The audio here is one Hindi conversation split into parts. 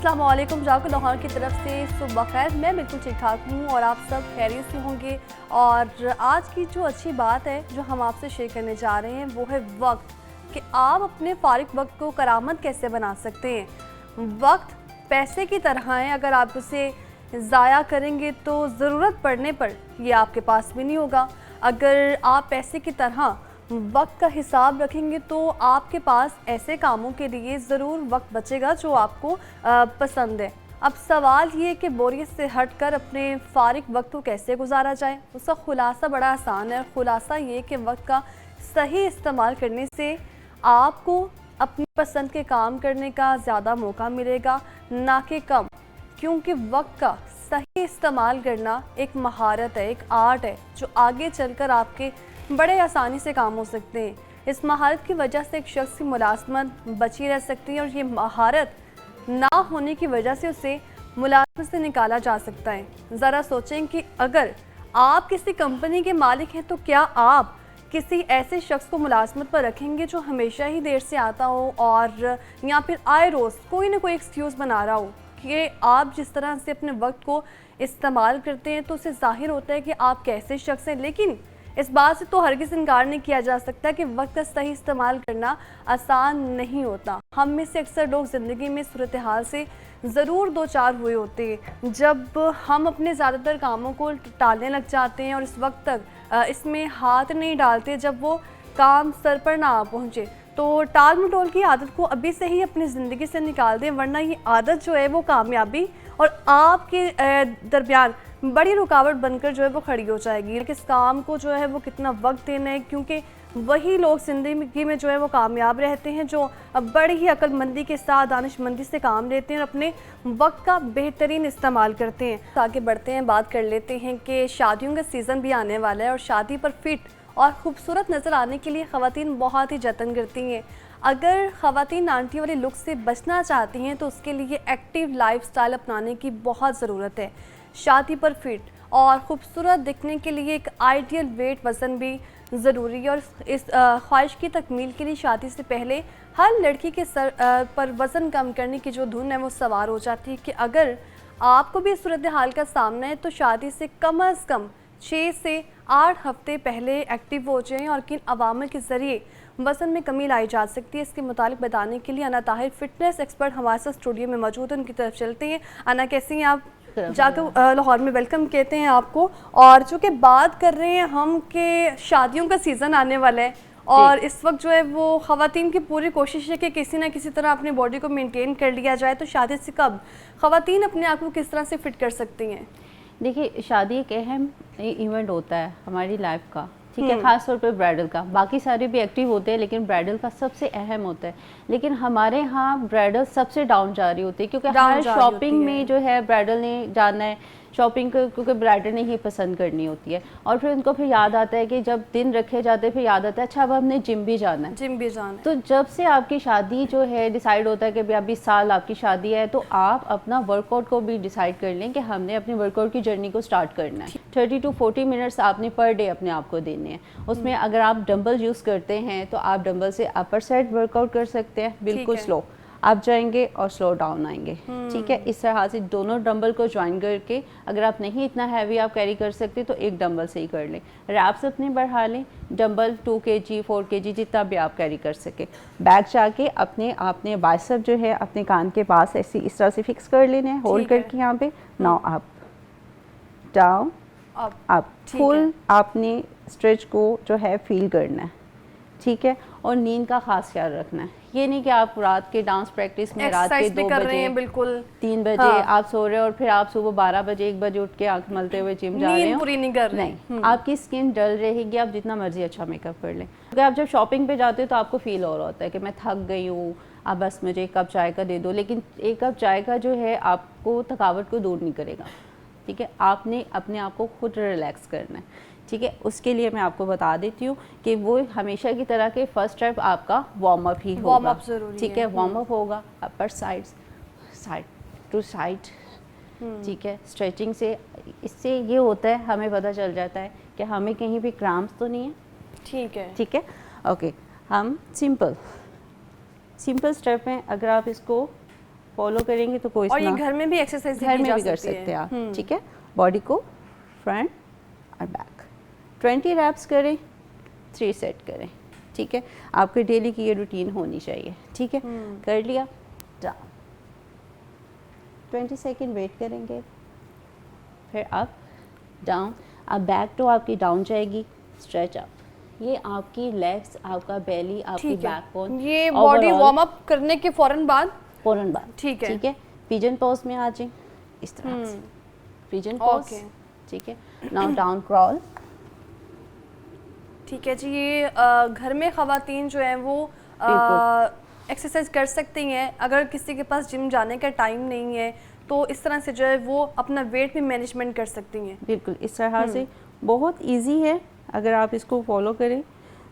अस्सलाम वालेकुम। जाको लाहौर की तरफ से सुबह खैर, मैं बिल्कुल ठीक ठाक हूँ और आप सब खैरियत से होंगे। और आज की जो अच्छी बात है जो हम आपसे शेयर करने जा रहे हैं वो है वक्त, कि आप अपने फारिग वक्त को करामत कैसे बना सकते हैं। वक्त पैसे की तरह है, अगर आप उसे ज़ाया करेंगे तो ज़रूरत पड़ने पर ये आपके पास भी नहीं होगा। अगर आप पैसे की तरह वक्त का हिसाब रखेंगे तो आपके पास ऐसे कामों के लिए ज़रूर वक्त बचेगा जो आपको पसंद है। अब सवाल ये कि बोरियत से हटकर अपने फारिग वक्त को कैसे गुजारा जाए। उसका खुलासा बड़ा आसान है। खुलासा ये कि वक्त का सही इस्तेमाल करने से आपको अपनी पसंद के काम करने का ज़्यादा मौका मिलेगा, ना कि कम। क्योंकि वक्त का सही इस्तेमाल करना एक महारत है, एक आर्ट है जो आगे चलकर आपके बड़े आसानी से काम हो सकते हैं। इस महारत की वजह से एक शख्स की मुलाजमत बची रह सकती है और ये महारत ना होने की वजह से उसे मुलाजमत से निकाला जा सकता है। ज़रा सोचें कि अगर आप किसी कंपनी के मालिक हैं तो क्या आप किसी ऐसे शख्स को मुलाजमत पर रखेंगे जो हमेशा ही देर से आता हो और या फिर आए रोज़ कोई ना कोई एक्सक्यूज़ बना रहा हो। कि आप जिस तरह से अपने वक्त को इस्तेमाल करते हैं तो उससे ज़ाहिर होता है कि आप कैसे शख्स हैं। लेकिन इस बात से तो हरगिज़ इनकार नहीं किया जा सकता कि वक्त का सही इस्तेमाल करना आसान नहीं होता। हम में से अक्सर लोग ज़िंदगी में सूरत हाल से ज़रूर दो चार हुए होते हैं जब हम अपने ज़्यादातर कामों को टालने लग जाते हैं और इस वक्त तक इसमें हाथ नहीं डालते जब वो काम सर पर ना आ पहुँचे। तो टाल मटोल की आदत को अभी से ही अपनी ज़िंदगी से निकाल दें, वरना ये आदत जो है वो कामयाबी और आपके दरमियान बड़ी रुकावट बनकर जो है वो खड़ी हो जाएगी। किस काम को जो है वो कितना वक्त देना है, क्योंकि वही लोग ज़िंदगी में जो है वो कामयाब रहते हैं जो बड़ी ही अक्लमंदी के साथ दानिशमंदी से काम लेते हैं और अपने वक्त का बेहतरीन इस्तेमाल करते हैं। तो आगे बढ़ते हैं, बात कर लेते हैं कि शादियों का सीज़न भी आने वाला है और शादी पर फिट और ख़ूबसूरत नज़र आने के लिए ख़वातीन बहुत ही जतन करती हैं। अगर ख़वातीन आंटी वाले लुक से बचना चाहती हैं तो उसके लिए एक्टिव लाइफस्टाइल अपनाने की बहुत ज़रूरत है। शादी पर फिट और ख़ूबसूरत दिखने के लिए एक आइडियल वेट वज़न भी ज़रूरी है और इस ख्वाहिश की तकमील के लिए शादी से पहले हर लड़की के सर पर वज़न कम करने की जो धुन है वो सवार हो जाती है। कि अगर आपको भी इस सूरत हाल का सामना है तो शादी से कम अज़ कम 6 से 8 हफ्ते पहले एक्टिव हो जाएं और किन अवामल के ज़रिए वज़न में कमी लाई जा सकती है, इसके मुतालिक बताने के लिए अना ताहिर फिटनेस एक्सपर्ट हमारे साथ स्टूडियो में मौजूद हैं। उनकी तरफ चलते हैं। अना, कैसी हैं आप? जाकर लाहौर में वेलकम कहते हैं आपको। और चूँकि बात कर रहे हैं हम कि शादियों का सीज़न आने वाला है और इस वक्त जो है वो ख़वातीन की पूरी कोशिश है कि किसी ना किसी तरह अपनी बॉडी को मेंटेन कर लिया जाए। तो शादी से कब ख़वातीन अपने आप को किस तरह से फिट कर सकती हैं? देखिए, शादी एक अहम इवेंट होता है हमारी लाइफ का, ठीक है, ख़ास तौर पे ब्राइडल का। बाकी सारे भी एक्टिव होते हैं लेकिन ब्राइडल का सबसे अहम होता है। लेकिन हमारे यहाँ ब्राइडल सबसे डाउन जा रही होती है क्योंकि हर शॉपिंग में जो है ब्राइडल ने जाना है शॉपिंग को, क्योंकि ब्राइडल ने ही पसंद करनी होती है। और फिर उनको फिर याद आता है कि जब दिन रखे जाते हैं फिर याद आता है अच्छा अब हमने जिम भी जाना है। तो जब से आपकी शादी जो है डिसाइड होता है कि अभी 20 साल आपकी शादी है तो आप अपना वर्कआउट को भी डिसाइड कर लें कि हमने अपनी वर्कआउट की जर्नी को स्टार्ट करना है। 30 to 40 मिनट्स आपने पर डे अपने आप को देने हैं। उसमें अगर आप डंबल यूज़ करते हैं तो आप डंबल से अपर साइड वर्कआउट कर सकते हैं, बिल्कुल स्लो आप जाएंगे और स्लो डाउन आएंगे, ठीक है। इस तरह से दोनों डंबल को ज्वाइन करके, अगर आप नहीं इतना हैवी आप कैरी कर सकते तो एक डंबल से ही कर लें। रैप्स अपने बढ़ा लें, डंबल 2 kg 4 kg जितना भी आप कैरी कर सके। बैक जाके आपने बाइसेप जो है अपने कान के पास ऐसे इस तरह से फिक्स कर लेने हैं, होल्ड करके यहाँ पे। Now up down up, full आपने स्ट्रेच को जो है फील करना है, ठीक है। और नींद का खास ख्याल रखना है। ये नहीं कि आप रात के डांस प्रैक्टिस में रात के 2 बजे बिल्कुल 3 बजे आप सो रहे हो और फिर आप सुबह 12 बजे 1 बजे उठ के आंख मलते हुए जिम जा रहे हो, पूरी नहीं कर रहे। नहीं, आपकी स्किन डल रहेगी, आप जितना मर्जी अच्छा मेकअप कर लें। अगर आप जब शॉपिंग पे जाते हो तो आपको फील हो रहा होता है कि मैं थक गई हूँ, अब बस मुझे 1 कप चाय का दे दो। लेकिन 1 कप चाय का जो है आपको थकावट को दूर नहीं करेगा, ठीक है। आपने अपने आप को खुद रिलैक्स करना है, ठीक है। उसके लिए मैं आपको बता देती हूँ कि वो हमेशा की तरह के फर्स्ट स्टेप आपका वार्म अप ही होगा, ठीक है। वार्म अप होगा अपर साइड टू साइड, ठीक है। स्ट्रेचिंग से इससे ये होता है हमें पता चल जाता है कि हमें कहीं भी क्रैम्प्स तो नहीं है, ठीक है। ओके, हम सिंपल स्टेप में अगर आप इसको फॉलो करेंगे तो कोई और ये घर में भी एक्सरसाइज घर में भी कर सकते हैं आप, ठीक है। बॉडी को फ्रंट और बैक 20 रैप्स करें, 3 सेट करें, ठीक है। आपके डेली की ये रूटीन होनी चाहिए, ठीक है। कर लिया, डाउन, 20 सेकेंड वेट करेंगे, फिर अप डाउन। अब बैक तो आपकी डाउन जाएगी, स्ट्रेच अप। ये आपकी लेग्स, आपका बेली, आपकी बैकबोन, ये बॉडी वार्म अप करने के फौरन बाद ठीक है। पिजन पोज में आ जाए इस तरह से, पिजन पोज, ठीक है। नाउ डाउन क्रॉल, ठीक है जी। ये घर में ख़वातीन जो है वो एक्सरसाइज कर सकती हैं। अगर किसी के पास जिम जाने का टाइम नहीं है तो इस तरह से जो है वो अपना वेट भी मैनेजमेंट कर सकती हैं। बिल्कुल इस तरह से, बहुत इजी है। अगर आप इसको फॉलो करें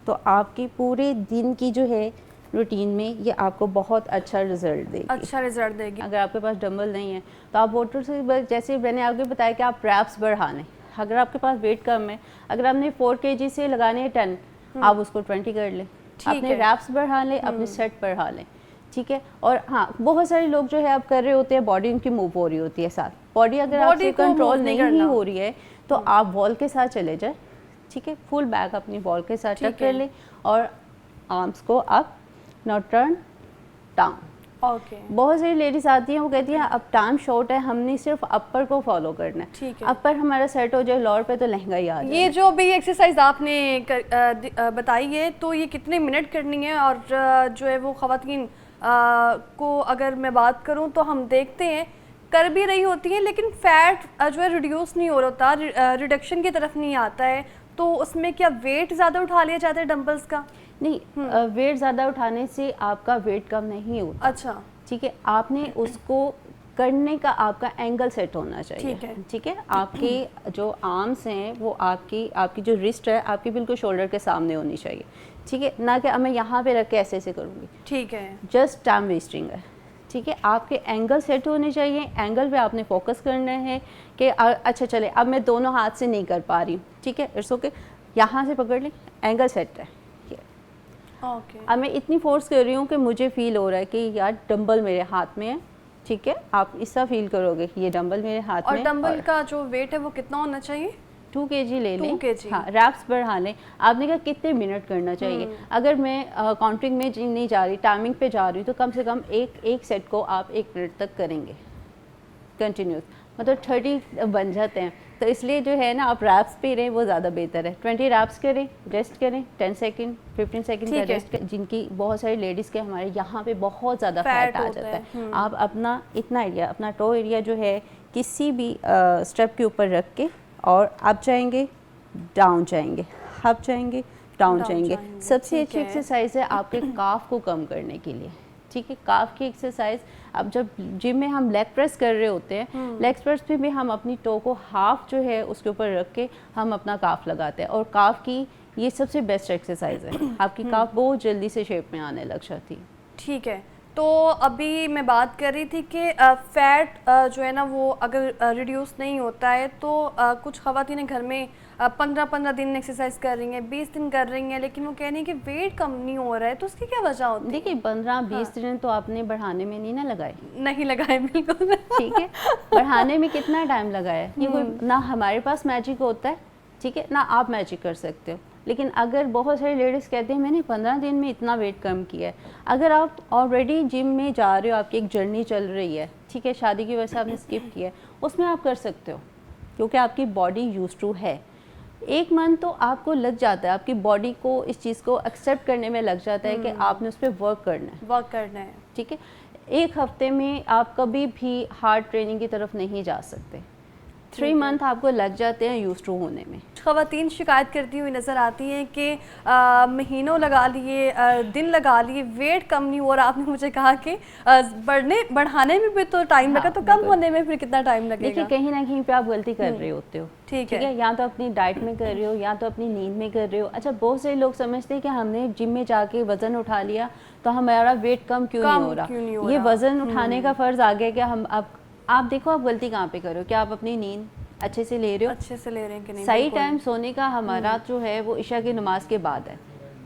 तो आपकी पूरे दिन की जो है रूटीन में ये आपको बहुत अच्छा रिजल्ट देगी। अगर आपके पास डंबल नहीं है तो आप वाटर से, जैसे मैंने आगे बताया कि आप रैप्स बढ़ाने, अगर आपके पास वेट कम है, अगर आपने 4 kg से लगाने हैं 10, आप उसको 20 कर लें, अपने रैप्स बढ़ा लें, अपने सेट बढ़ा लें, ठीक है। और हाँ, बहुत सारे लोग जो है आप कर रहे होते हैं, बॉडी उनकी मूव हो रही होती है साथ, बॉडी अगर आपसे कंट्रोल नहीं हो रही है तो आप वॉल के साथ चले जाए, ठीक है। फुल बैक अपनी वॉल के साथ टक कर लें और आर्म्स को अप, नाउ टर्न डाउन। बहुत सारी लेडीज आती हैं, वो कहती हैं अब टाइम शॉर्ट है, हमने सिर्फ अपर को फॉलो करना है, अपर हमारा सेट हो जाए, लोअर पे तो लहंगा ही आ जाए। ये जो भी एक्सरसाइज आपने बताई है तो ये कितने मिनट करनी है? और जो है वो ख़वातीन को अगर मैं बात करूं तो हम देखते हैं कर भी रही होती हैं लेकिन फैट जो है रिड्यूस नहीं हो रहा होता, रिडक्शन की तरफ नहीं आता है, तो उसमें क्या वेट ज़्यादा उठा लिया जाता है डंबल्स का? नहीं, वेट ज़्यादा उठाने से आपका वेट कम नहीं होता। अच्छा, ठीक है। आपने उसको करने का आपका एंगल सेट होना चाहिए, ठीक है। आपके जो आर्म्स हैं वो आपकी जो रिस्ट है आपकी बिल्कुल शोल्डर के सामने होनी चाहिए, ठीक है। ना कि अब मैं यहाँ पे रख के ऐसे ऐसे करूँगी, ठीक है, जस्ट टाइम वेस्टिंग है, ठीक है। आपके एंगल सेट होने चाहिए, एंगल पे आपने फोकस करना है कि अच्छा चले अब मैं दोनों हाथ से नहीं कर पा रही हूँ, ठीक है, इट्स ओके, यहाँ से पकड़ लें, एंगल सेट है। अब मैं इतनी फोर्स कर रही हूँ कि मुझे फील हो रहा है कि यार डंबल मेरे हाथ में है, ठीक है। आप इसका फील करोगे ये डंबल मेरे हाथ में। और डंबल का जो वेट है वो कितना होना चाहिए? 2 kg ले लें। 2 kg। हाँ, रैप्स बढ़ा लें। आपने कहा कितने मिनट करना चाहिए? अगर मैं काउंटिंग में नहीं जा रही, टाइमिंग पे जा रही हूँ तो कम से कम एक सेट को आप 1 मिनट तक करेंगे कंटिन्यूस, मतलब 30 बन जाते हैं। तो इसलिए जो है ना आप रैप्स पे रहें वो ज़्यादा बेहतर है। 20 रैप्स करें, रेस्ट करें 10 सेकेंड 15 सेकेंड का रेस्ट। जिनकी बहुत सारी लेडीज़ के हमारे यहाँ पे बहुत ज़्यादा फैट आ जाता है, आप अपना इतना एरिया, अपना टो एरिया जो है किसी भी स्टेप के ऊपर रख के और अप जाएंगे, डाउन जाएंगे, अप जाएंगे, डाउन जाएंगे। सबसे अच्छी एक्सरसाइज है आपके काफ को कम करने के लिए, ठीक है। काफ की एक्सरसाइज, अब जब जिम में हम लेग प्रेस कर रहे होते हैं, लेग प्रेस पे भी हम अपनी टो को हाफ जो है उसके ऊपर रख के हम अपना काफ लगाते हैं, और काफ की ये सबसे बेस्ट एक्सरसाइज है। आपकी काफ बहुत जल्दी से शेप में आने लग जाती है। ठीक है, तो अभी मैं बात कर रही थी कि फैट जो है ना वो अगर रिड्यूस नहीं होता है तो कुछ ख़वातीन घर में 15-15 दिन एक्सरसाइज कर रही हैं, 20 दिन कर रही हैं, लेकिन वो कह रही हैं कि वेट कम नहीं हो रहा है, तो उसकी क्या वजह होती है? देखिए 15-20 दिन तो आपने बढ़ाने में नहीं ना लगाए, नहीं लगाए बिल्कुल, ठीक है। बढ़ाने में कितना टाइम लगाया है, ये कोई ना हमारे पास मैजिक होता है, ठीक है, ना आप मैजिक कर सकते हो। लेकिन अगर बहुत सारी लेडीज़ कहते हैं मैंने 15 दिन में इतना वेट कम किया है, अगर आप ऑलरेडी जिम में जा रहे हो, आपकी एक जर्नी चल रही है, ठीक है, शादी की वजह से आपने स्किप किया है, उसमें आप कर सकते हो क्योंकि आपकी बॉडी यूज्ड टू है। 1 मंथ तो आपको लग जाता है, आपकी बॉडी को इस चीज़ को एक्सेप्ट करने में लग जाता है कि आपने उस पर वर्क करना है, ठीक है। 1 हफ्ते में आप कभी भी हार्ड ट्रेनिंग की तरफ नहीं जा सकते, 3 मंथ आपको लग जाते हैं यूज्ड टू होने में। ख़वातीन शिकायत करती हुई नज़र आती हैं कि महीनों लगा लिए, दिन लगा लिए, वेट कम नहीं हो रहा। आपने मुझे कहा कि बढ़ाने में भी तो टाइम लगा, तो कम होने में फिर कितना टाइम लगेगा? देखिए कहीं ना कहीं पे आप गलती कर रहे होते हो, ठीक है, या तो अपनी डाइट में कर रहे हो या तो अपनी नींद में कर रहे हो। अच्छा, बहुत से लोग समझते हैं कि हमने जिम में जाके वज़न उठा लिया तो हमारा वेट कम क्यों नहीं हो रहा। ये वज़न उठाने का फ़र्ज़ आ गया कि हम आप देखो आप गलती कहाँ पे करो, क्या आप अपनी नींद अच्छे से ले रहे हो, अच्छे से ले रहे हैं कि नहीं? सही टाइम सोने का हमारा जो है वो इशा की नमाज के बाद है।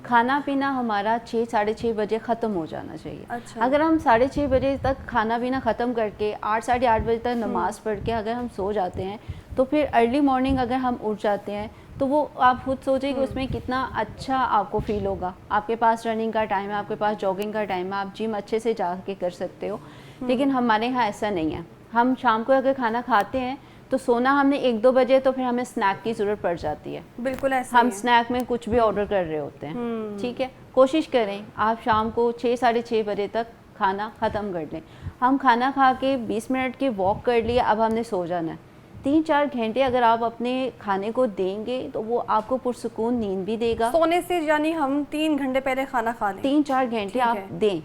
खाना पीना हमारा 6 साढ़े 6 बजे ख़त्म हो जाना चाहिए। अच्छा। अगर हम 6:30 बजे तक खाना पीना ख़त्म करके 8 साढ़े 8 बजे तक नमाज़ पढ़ के अगर हम सो जाते हैं तो फिर अर्ली मॉर्निंग अगर हम उठ जाते हैं तो वो आप खुद सोचिए कि उसमें कितना अच्छा आपको फील होगा। आपके पास रनिंग का टाइम है, आपके पास जॉगिंग का टाइम है, आप जिम अच्छे से जाके कर सकते हो। लेकिन हमारे यहाँ ऐसा नहीं है। हम शाम को अगर खाना खाते हैं तो सोना हमने 1-2 बजे, तो फिर हमें स्नैक की ज़रूरत पड़ जाती है। बिल्कुल ऐसा हम ही है। स्नैक में कुछ भी ऑर्डर कर रहे होते हैं। ठीक है, कोशिश करें आप शाम को 6 साढ़े 6 बजे तक खाना ख़त्म कर लें। हम खाना खा के 20 मिनट की वॉक कर लिए, अब हमने सो जाना है। 3-4 घंटे अगर आप अपने खाने को देंगे तो वो आपको पुरसुकून नींद भी देगा। सोने से यानी हम 3 घंटे पहले खाना खा लें। 3-4 घंटे ठीक आप है। दें,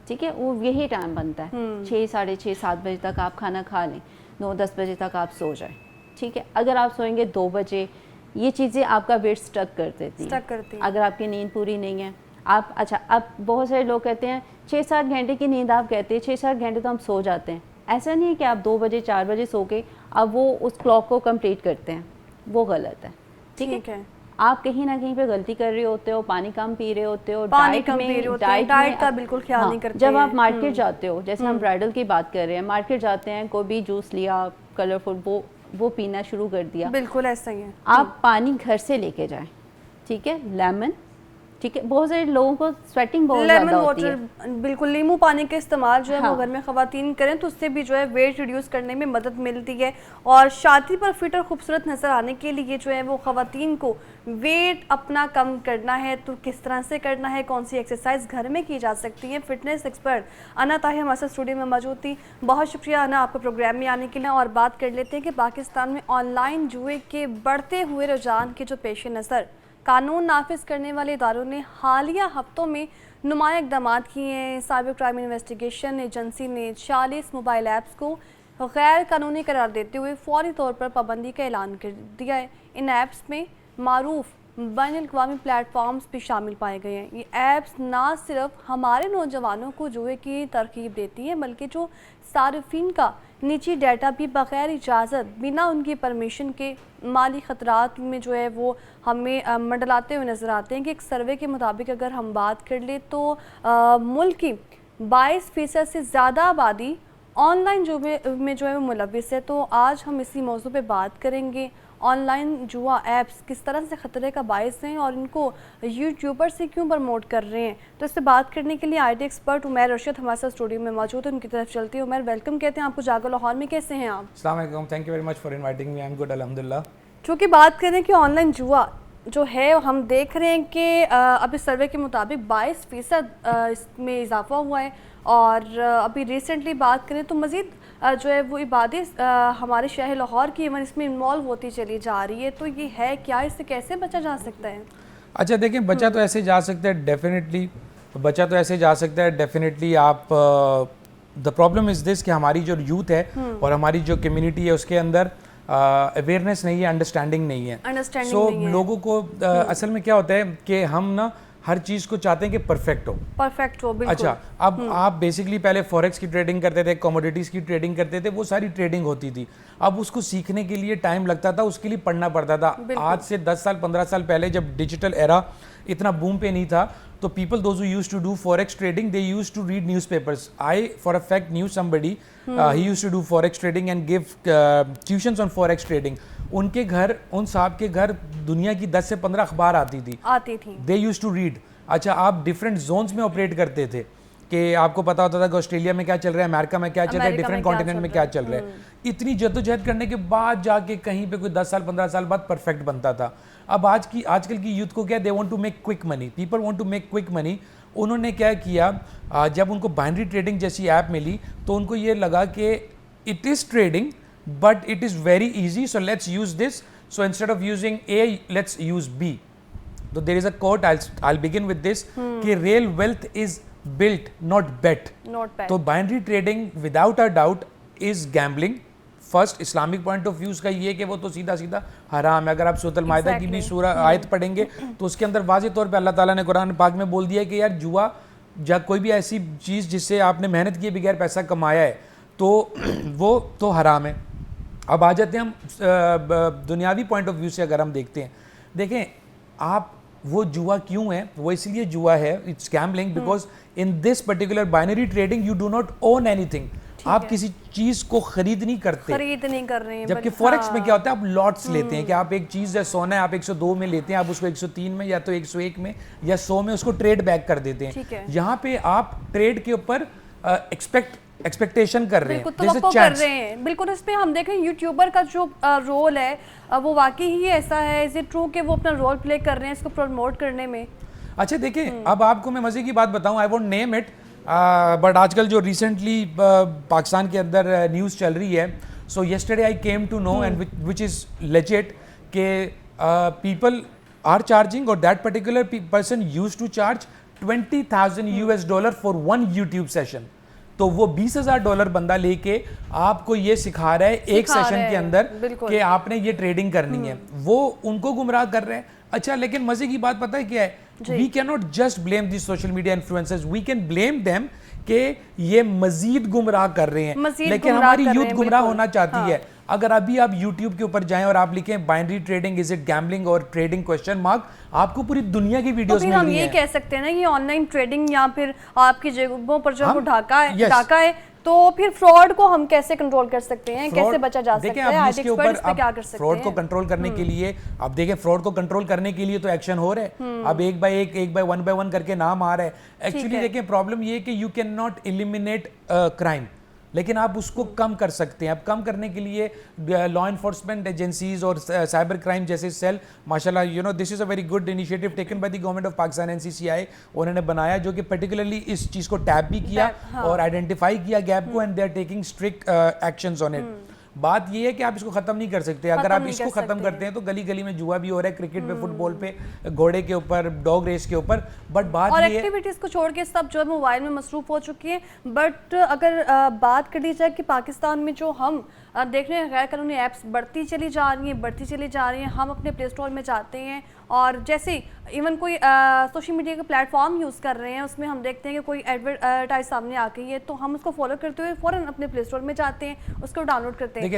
ठीक है, वो यही टाइम बनता है। 6 साढ़े 6 7 बजे तक आप खाना खा लें, 9-10 बजे तक आप सो जाएं। ठीक है, अगर आप सोएंगे 2 बजे, ये चीज़ें आपका वेट स्टक कर देती हैं। स्टक करती हैं। अगर आपकी नींद पूरी नहीं है, आप अच्छा, अब बहुत सारे लोग कहते हैं 6-7 घंटे की नींद, आप कहते हैं 6-7 घंटे तो हम सो जाते हैं। ऐसा नहीं है कि आप 2 बजे 4 बजे सो के अब वो उस क्लॉक को कंप्लीट करते हैं, वो गलत है। ठीक है, आप कहीं ना कहीं पे गलती कर रहे होते हो, पानी कम पी रहे होते हो, पानी कम पी रहे होते हो, डाइट का बिल्कुल ख्याल नहीं करते जब आप हैं। मार्केट जाते हो, जैसे हम ब्राइडल की बात कर रहे हैं, मार्केट जाते हैं, कोई भी जूस लिया कलरफुल, वो पीना शुरू कर दिया। बिल्कुल ऐसा ही है। आप पानी घर से लेके जाएं, ठीक है, लेमन, ठीक है, बहुत सारे लोगों को स्वेटिंग बहुत लेमन ज़्यादा होती है। वाटर, बिल्कुल नींबू पानी का इस्तेमाल जो है वो हाँ। घर में ख़वातीन करें तो उससे भी जो है वेट रिड्यूस करने में मदद मिलती है। और शादी पर फिट और खूबसूरत नज़र आने के लिए जो है वो ख़वातीन को वेट अपना कम करना है तो किस तरह से करना है, कौन सी एक्सरसाइज घर में की जा सकती है। फिटनेस एक्सपर्ट अना ताहिर हमारे साथ स्टूडियो में मौजूद थी। बहुत शुक्रिया अना आपके प्रोग्राम में आने के लिए। और बात कर लेते हैं कि पाकिस्तान में ऑनलाइन जुए के बढ़ते हुए रुझान के जो पेश नज़र कानून नाफिज करने वाले इदारों ने हालिया हफ्तों में नुमाया इकदाम किए हैं। साइबर क्राइम इन्वेस्टिगेशन एजेंसी ने 40 मोबाइल ऐप्स को गैर कानूनी करार देते हुए फौरी तौर पर पाबंदी का ऐलान कर दिया है। इन ऐप्स में मारूफ बैनुल-अक़वामी प्लेटफॉर्म्स भी शामिल पाए गए हैं। ये ऐप्स ना सिर्फ हमारे नौजवानों को जुए की तरकीब देती हैं बल्कि जो सार्फिन का निजी डाटा भी बग़ैर इजाज़त बिना उनकी परमिशन के माली ख़तरात में जो है वो हमें मंडलाते हुए नज़र आते हैं। कि एक सर्वे के मुताबिक अगर हम बात कर ले तो मुल्क की 22% से ज़्यादा आबादी ऑनलाइन जुए में जो है वो मुलविस है। तो आज हम इसी मौजू पे बात करेंगे। ऑनलाइन जुआ ऐप्स किस तरह से ख़तरे का बायस हैं और इनको यूट्यूबर से क्यों प्रमोट कर रहे हैं। तो इससे बात करने के लिए आईटी एक्सपर्ट उमैर रशीद हमारे साथ स्टूडियो में मौजूद है। उनकी तरफ चलती है। उमैर, वेलकम कहते हैं आपको जागो लाहौर में। कैसे हैं आप? अस्सलाम वालेकुम, thank you very much for inviting me. I am good, अल्हम्दुलिल्लाह। चूँकि बात करें कि ऑनलाइन जुआ जो है हम देख रहे हैं कि अभी सर्वे के मुताबिक 22% इसमें इजाफा हुआ है। और अभी रिसेंटली बात करें तो मज़ीद जो है वो इबादत हमारे शहर लाहौर की इवन इसमें इन्वॉल्व होती चली जा रही है। तो ये है क्या, इससे कैसे बचा जा सकता है? अच्छा देखें, बचा तो ऐसे जा सकता है डेफिनेटली, बचा तो ऐसे जा सकता है डेफिनेटली। आप द प्रॉब्लम इज़ दिस कि हमारी जो यूथ है और हमारी जो कम्युनिटी है उसके अंदर अवेयरनेस नहीं है, अंडरस्टैंडिंग नहीं है। सो लोगों को असल में क्या होता है कि हम ना हर चीज़ को चाहते हैं कि परफेक्ट हो, बिल्कुल। अच्छा, अब आप बेसिकली पहले फॉरेक्स की ट्रेडिंग करते थे, कमोडिटीज़ की ट्रेडिंग करते थे, वो सारी ट्रेडिंग होती थी। अब उसको सीखने के लिए टाइम लगता था, उसके लिए पढ़ना पड़ता था। आज से 10 साल 15 साल पहले जब डिजिटल एरा इतना बूम पे नहीं था तो people those who used to do forex trading, they used to read newspapers. I for a fact knew somebody he used to do forex trading and give tuitions on forex trading. उनके घर, उन साहब के घर दुनिया की 10 से 15 अखबार आती थी। They used to read. अच्छा, आप डिफरेंट जोन्स में ऑपरेट करते थे कि आपको पता होता था कि ऑस्ट्रेलिया में क्या चल रहा है, अमेरिका में क्या चल रहा है, डिफरेंट कॉन्टिनेंट में क्या चल रहा है। इतनी जद्दोजहद करने के बाद जाके कहीं पे कोई 10 साल 15 साल बाद परफेक्ट बनता था। अब आजकल की यूथ को क्या, they want to make quick money, people want to make quick money. उन्होंने क्या किया, जब उनको बाइनरी ट्रेडिंग जैसी ऐप मिली तो उनको ये लगा कि it is trading but it is very easy, so let's use this, so instead of using A let's use B. तो there is a quote, I will begin with this कि real wealth is built not bet. तो binary trading without a doubt is gambling. First Islamic point of view का ये कि वो तो सीधा सीधा हराम है। अगर आप सूरत अल-माइदा की भी सूरह आयत पढ़ेंगे तो उसके अंदर वाज़ेह तौर पे अल्लाह ताला ने कुरान पाक में बोल दिया है कि यार जुआ या कोई भी ऐसी चीज़ जिससे आपने मेहनत किए बगैर पैसा कमाया है तो वो तो हराम है। अब आ जाते हैं हम दुनियावी पॉइंट ऑफ व्यू से। अगर हम देखते हैं, देखें आप वो जुआ क्यों है? वो इसलिए जुआ है, it's gambling, because in this particular binary trading you do not own anything. आप किसी चीज को खरीद नहीं कर रहे हैं। जबकि फॉरेक्स में क्या होता है, आप लॉट्स लेते हैं कि आप एक चीज है, सोना है, आप 102 में लेते हैं, आप उसको 103 में या तो 101 में या 100 में उसको ट्रेड बैक कर देते हैं। यहाँ पे आप ट्रेड के ऊपर एक्सपेक्टेशन कर रहे हैं, तो कर रहे हैं। बिल्कुल, इसमें हम देखें यूट्यूबर का जो रोल है वो वाकई ही ऐसा है, इज इट ट्रू कि वो अपना रोल प्ले कर रहे हैं इसको प्रमोट करने में? अच्छा देखें, अब आपको मैं मजे की बात बताऊं, I won't name it, but आजकल जो रिसेंटली पाकिस्तान के अंदर न्यूज़ चल रही है, so yesterday I came to know and which is legit के पीपल आर चार्जिंग, और that particular person used to charge $20,000 for one YouTube session. तो वो $20,000 बंदा लेके आपको ये सिखा रहा है एक सेशन के अंदर कि आपने ये ट्रेडिंग करनी है, वो उनको गुमराह कर रहे हैं। अच्छा, लेकिन मजे की बात पता है क्या है? We can not just blame this social media influencers, we can blame them कि ये मजीद गुमराह कर रहे हैं, लेकिन हमारी यूथ गुमराह होना चाहती है। अगर अभी आप YouTube के ऊपर जाएं और आप लिखें binary trading is it gambling और ट्रेडिंग क्वेश्चन मार्क, आपको पूरी दुनिया की वीडियोस मिल रही हैं। हम ये कह सकते हैं ना, ये ऑनलाइन ट्रेडिंग या फिर आपकी जेबों पर जो डाका है, तो फिर फ्रॉड को हम कैसे कंट्रोल कर सकते हैं, कैसे बचा जा सकता है? इसके ऊपर फ्रॉड को कंट्रोल करने के लिए अब देखें, फ्रॉड को कंट्रोल करने के लिए तो एक्शन हो रहा है। अब एक बाय वन करके नाम आ रहा है। एक्चुअली देखें, प्रॉब्लम ये है कि you can not eliminate crime, लेकिन आप उसको कम कर सकते हैं। अब कम करने के लिए लॉ इन्फोर्समेंट एजेंसीज और साइबर क्राइम जैसे सेल, माशाल्लाह, you know, this is a very good initiative taken by the government of Pakistan, NCCI उन्होंने बनाया, जो कि पर्टिकुलरली इस चीज़ को टैप भी किया और आइडेंटिफाई किया गैप को, and they are taking strict actions on it. बात ये है कि आप इसको खत्म नहीं कर सकते। अगर आप इसको खत्म करते हैं तो गली गली में जुआ भी हो रहा है, क्रिकेट पे, फुटबॉल पे, घोड़े के ऊपर, डॉग रेस के ऊपर। बट बात और ये एक्टिविटीज को छोड़ के सब जो मोबाइल में मसरूफ हो चुकी है। बट अगर बात करी जाए कि पाकिस्तान में जो हम देख रहे हैं गैर कानूनी ऐप्स बढ़ती चली जा रही हैं, हम अपने प्ले स्टोर में जाते हैं और जैसे इवन कोई सोशल मीडिया का प्लेटफॉर्म यूज़ कर रहे हैं, उसमें हम देखते हैं कि कोई एडवर्टाइज सामने आ गई है, तो हम उसको फॉलो करते हुए फ़ौरन अपने प्ले स्टोर में जाते हैं, उसको डाउनलोड करते हैं।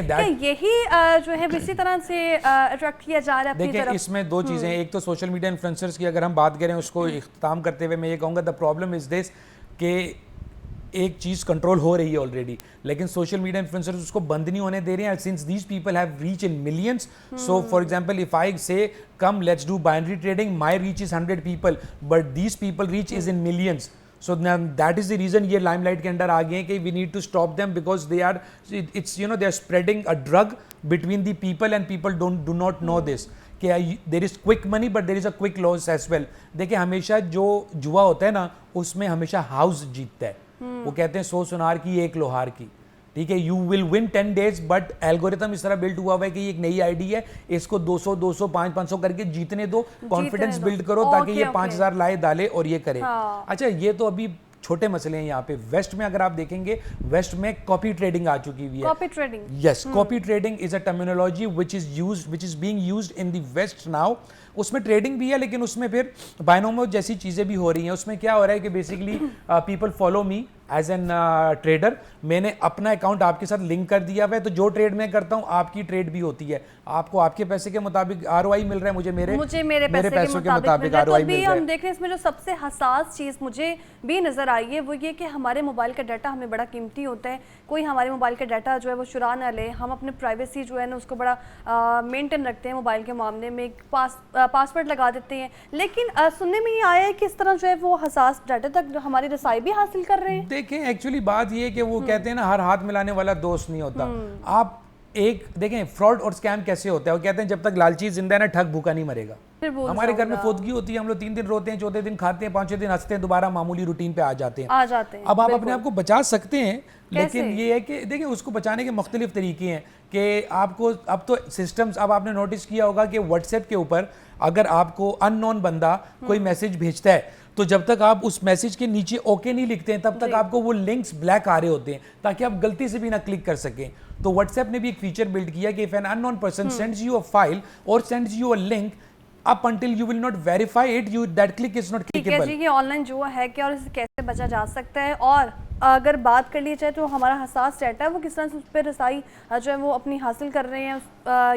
यही जो है इसी तरह से अट्रैक्ट किया जा रहा है अपनी तरफ। इसमें दो चीज़ें, एक तो सोशल मीडिया इन्फ्लुएंसर्स की अगर हम बात करें, उसको इख्तिताम करते हुए मैं ये कहूँगा, द प्रॉब्लम इज दिस कि एक चीज़ कंट्रोल हो रही है ऑलरेडी, लेकिन सोशल मीडिया इन्फ्लुएंसर्स उसको बंद नहीं होने दे रहे हैं, since these people have reach in millions. So for example, if I say come let's do binary trading, my reach is 100 people, but these people reach is in millions. So that is the reason ये limelight के अंदर आ गए हैं कि we need to stop them, because they are, it's, you know, they are spreading a drug between the people and people do not know this कि there is quick money but there is a quick loss as well। देखिए, हमेशा जो जुआ होता है ना, उसमें हमेशा हाउस जीतता है। वो कहते हैं 100 सुनार की 1 लोहार की, ठीक है, you will win 10 days, but algorithm इस तरह बिल्ड हुआ हुआ है कि ये एक नई आईडी है, इसको 200 200 500 करके जीतने दो, कॉन्फिडेंस बिल्ड करो ताकि ये 5000 लाए डाले और ये करे। अच्छा, ये तो अभी छोटे मसले हैं। यहाँ पे वेस्ट में अगर आप देखेंगे, वेस्ट में कॉपी ट्रेडिंग आ चुकी हुई है। Copy trading, yes, copy trading is a terminology which is being used in the west now. उसमें ट्रेडिंग भी है, लेकिन उसमें फिर बाइनोमो जैसी चीज़ें भी हो रही हैं। उसमें क्या हो रहा है कि basically people follow me as an trader, मैंने अपना अकाउंट आपके साथ लिंक कर दिया हुआ है, तो जो ट्रेड मैं करता हूँ आपकी ट्रेड भी होती है, आपको आपके पैसे के मुताबिक ROI मिल रहा है, मुझे मेरे पैसों के मुताबिक ROI मिल रहा है। हम देख रहे हैं इसमें जो सबसे हसास चीज़ मुझे भी नज़र आई है वो ये कि हमारे मोबाइल का डाटा हमें बड़ा कीमती होता है, कोई हमारे मोबाइल का डाटा जो है वो चुरा ना ले। हम अपने प्राइवेसी जो है ना उसको बड़ा मेंटेन रखते हैं मोबाइल के मामले में, पासवर्ड लगा देते हैं, लेकिन सुनने में ये आया है कि इस तरह जो है वो हसास डाटा तक हमारी रसाई भी हासिल कर रहे हैं। देखें, एक्चुअली बात ये है कि वो कहते हैं ना, हर हाथ मिलाने वाला दोस्त नहीं होता। आप एक देखें, फ्रॉड और स्कैम कैसे होता है, वो कहते हैं जब तक लालची जिंदा है ना, ठग भूखा नहीं मरेगा। हमारे घर में फौतगी होती है, हम लोग 3 दिन रोते हैं, 4थे दिन खाते हैं, 5वें दिन हंसते हैं, दोबारा मामूली रूटीन पे आ जाते हैं। अब आप अपने आप को बचा सकते हैं, लेकिन ये है कि देखिए, उसको बचाने के मुख्तलिफ तरीके हैं कि आपको अब तो सिस्टम्स, अब आपने नोटिस किया होगा कि व्हाट्सएप के ऊपर अगर आपको अननोन बंदा कोई मैसेज भेजता है, तो जब तक आप उस मैसेज के नीचे ओके नहीं लिखते हैं, तब तक आपको वो लिंक्स ब्लैक आ रहे होते हैं, ताकि आप गलती से भी ना क्लिक कर सकें। तो व्हाट्सएप ने भी एक फीचर बिल्ड किया कि if an unknown person sends you a file और sends you a link, up until you will not verify it, that click is not ठीक है clickable. जी, ये ऑनलाइन जुआ है क्या और इससे कैसे बचा जा सकता है, और अगर बात कर ली जाए तो हमारा हसास डाटा है वो किस तरह से उस पर रसाई जो है वो अपनी हासिल कर रहे हैं,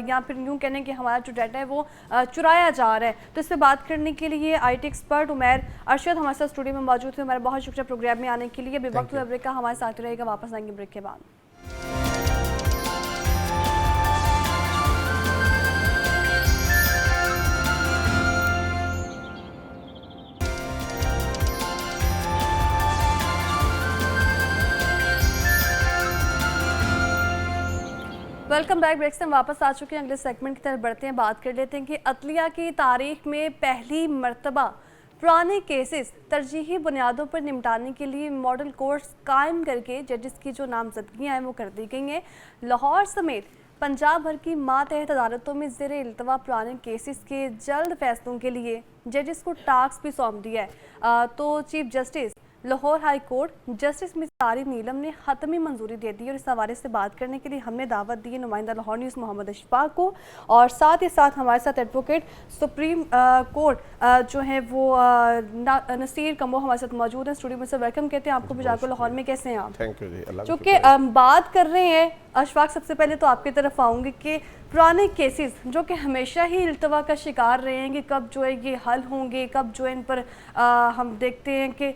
या फिर यूँ कहने कि हमारा जो डाटा है वो चुराया जा रहा है। तो इस पर बात करने के लिए IT एक्सपर्ट उमैर अरशद हमारे साथ स्टूडियो में मौजूद थे। हमारा बहुत शुक्रिया प्रोग्राम में आने के लिए। बेवक्त हुआ ब्रेक का, हमारे साथ रहेगा, वापस आएंगे ब्रेक के बाद। Welcome back. ब्रेक से हम वापस आ चुके हैं। अगले सेगमेंट की तरफ बढ़ते हैं। बात कर लेते हैं कि अदलिया की तारीख में पहली मर्तबा पुराने केसेस तरजीही बुनियादों पर निपटाने के लिए मॉडल कोर्ट्स कायम करके जजेस की जो नामजदगियाँ हैं वो कर दी गई हैं। लाहौर समेत पंजाब भर की मातहत अदालतों में ज़ेर इल्तवा पुराने केसेस के जल्द फैसलों के लिए जजेस को टास्क भी सौंप दिया है। तो chief justice Lahore high court justice Misali Neelam ने हतमी मंजूरी दे दी, और इस हवाले से बात करने के लिए हमने दावत दी है नुमाइंदा लाहौर न्यूज़ मोहम्मद अशफाक को, और साथ ही साथ हमारे साथ एडवोकेट सुप्रीम कोर्ट जो है वो नसीर कमो हमारे साथ मौजूद हैं स्टूडियो में। से वेलकम कहते हैं आपको भी। जाकर लाहौर में कैसे हैं आप? थैंक यू जी। अल्लाह चूँकि बात कर रहे हैं अशफाक, सबसे पहले तो आपकी तरफ आऊँगी कि पुराने केसेस जो कि हमेशा ही इल्तवा का शिकार रहे हैं कि कब जो है ये हल होंगे, कब जो है इन पर हम देखते हैं कि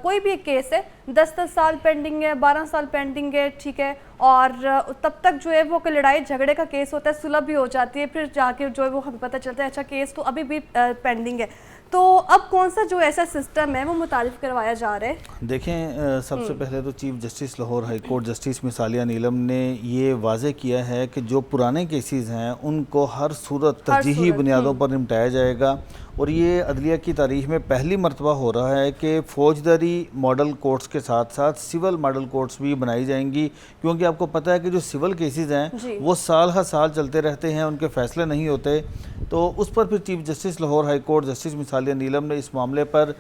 कोई भी एक केस है 10-10 साल पेंडिंग है, 12 साल पेंडिंग है, ठीक है, और तब तक जो है वो लड़ाई झगड़े का केस होता है, सुलह भी हो जाती है, फिर जाके जो है वो हमें पता चलता है अच्छा केस तो अभी भी पेंडिंग है। तो अब कौन सा जो ऐसा सिस्टम है वो मुतारिफ करवाया जा रहा है? देखें, सबसे पहले तो chief justice Lahore high court justice Misalia Neelam ने ये वाजे किया है कि जो पुराने केसेस हैं उनको हर सूरत तरजीही बुनियादों पर निपटाया जाएगा, और ये अदलिया की तारीख में पहली मरतबा हो रहा है कि फ़ौजदारी मॉडल कोर्ट्स के साथ साथ सिविल मॉडल कोर्ट्स भी बनाई जाएंगी, क्योंकि आपको पता है कि जो सिविल केसेस हैं वो साल हर साल चलते रहते हैं, उनके फैसले नहीं होते। तो उस पर फिर chief justice Lahore high court justice Misalia Neelam ने इस मामले पर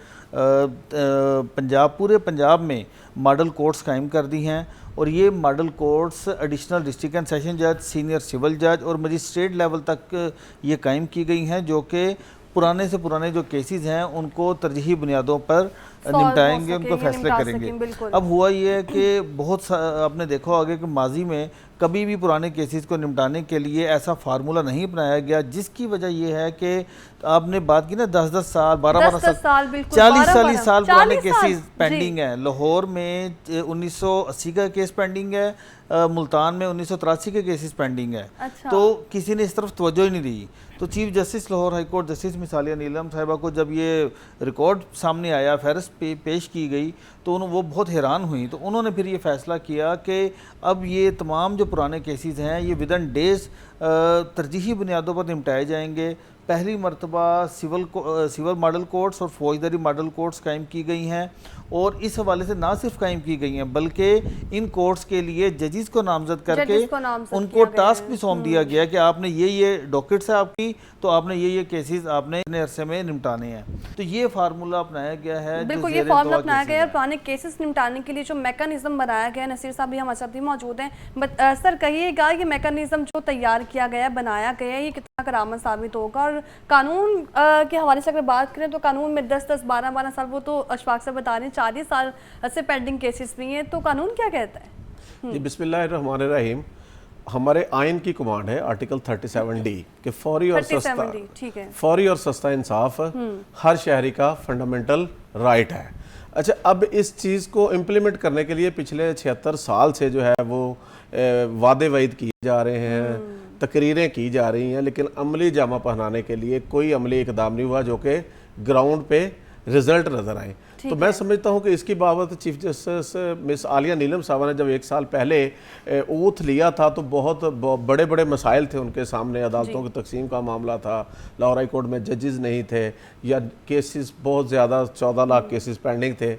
पूरे पंजाब में मॉडल कोर्ट्स कायम कर दी हैं, और ये model courts additional district and session जज, सीनियर सिविल जज और मजिस्ट्रेट लेवल तक ये कायम की गई हैं, जो कि पुराने से पुराने जो केसेस हैं उनको तरजीही बुनियादों पर निपटाएंगे, उनको फैसले करेंगे। अब हुआ ये है कि बहुत आपने देखा होगा कि माजी में कभी भी पुराने केसेस को निपटाने के लिए ऐसा फार्मूला नहीं अपनाया गया, जिसकी वजह यह है कि आपने बात की ना 10-10 साल 12-12 साल 40 साल पुराने केसेस पेंडिंग हैं। लाहौर में 1980 का केस पेंडिंग है, मुल्तान में 1983 के केसेस पेंडिंग है। अच्छा। तो किसी ने इस तरफ तवज्जो ही नहीं दी। तो chief justice Lahore high court justice Misalia Neelam साहिबा को जब ये रिकॉर्ड सामने आया, फहरिस्त पेश की गई, तो वो बहुत हैरान हुई। तो उन्होंने फिर ये फैसला किया कि अब ये तमाम जो पुराने केसेस हैं ये विदिन डेज तरजीही बुनियादों पर निपटाए जाएंगे। पहली मरतबा सिविल मॉडल कोर्ट्स और फौजदारी मॉडल कोर्ट्स कायम की गई हैं, और इस हवाले से ना सिर्फ कायम की गई हैं बल्कि इन कोर्ट्स के लिए जजेस को नामजद करके उनको टास्क भी सौंप दिया गया कि आपने ये डॉकेट्स है आपकी, तो आपने ये केसेस आपने इतने अरसे में निपटाने हैं। तो ये फार्मूला अपनाया गया है। बिल्कुल, ये फार्मूला अपनाया गया है पुराने केसेस निपटाने के लिए जो मैकेनिज्म बनाया गया है। नसीर साहब भी हमारे साथ भी मौजूद हैं। सर कहिएगा ये मैकेनिज्म जो तैयार किया गया, बनाया गया है, ये कितना करामत साबित होगा? और कानून के हवाले से अगर बात करें तो कानून में 10-10 12-12 साल, वो तो अशफाक से बता रहे हैं 40 साल से पेंडिंग केसेस भी हैं, तो कानून क्या कहता है? जी, बिस्मिल्लाहिर्रहमानिर्रहीम। हमारे आइन की कमांड है आर्टिकल 37D कि फौरी और सस्ता, ठीक है, फौरी और सस्ता इंसाफ हर शहरी का फंडामेंटल राइट है। अच्छा, अब इस चीज़ को इम्प्लीमेंट करने के लिए पिछले 76 साल से जो है वो वादे वईद किए जा रहे हैं, तकरीरें की जा रही हैं, लेकिन अमली जामा पहनाने के लिए कोई अमली इकदाम नहीं हुआ जो कि ग्राउंड पे रिजल्ट नज़र आए। तो मैं समझता हूँ कि इसकी बाबत चीफ जस्टिस मिस आलिया नीलम साहब ने जब 1 साल पहले ओथ लिया था तो बहुत बड़े बड़े मसाइल थे उनके सामने। अदालतों की तकसीम का मामला था, लाहौर हाई कोर्ट में जजेस नहीं थे, या केसेस बहुत ज़्यादा 14 लाख केसेस पेंडिंग थे,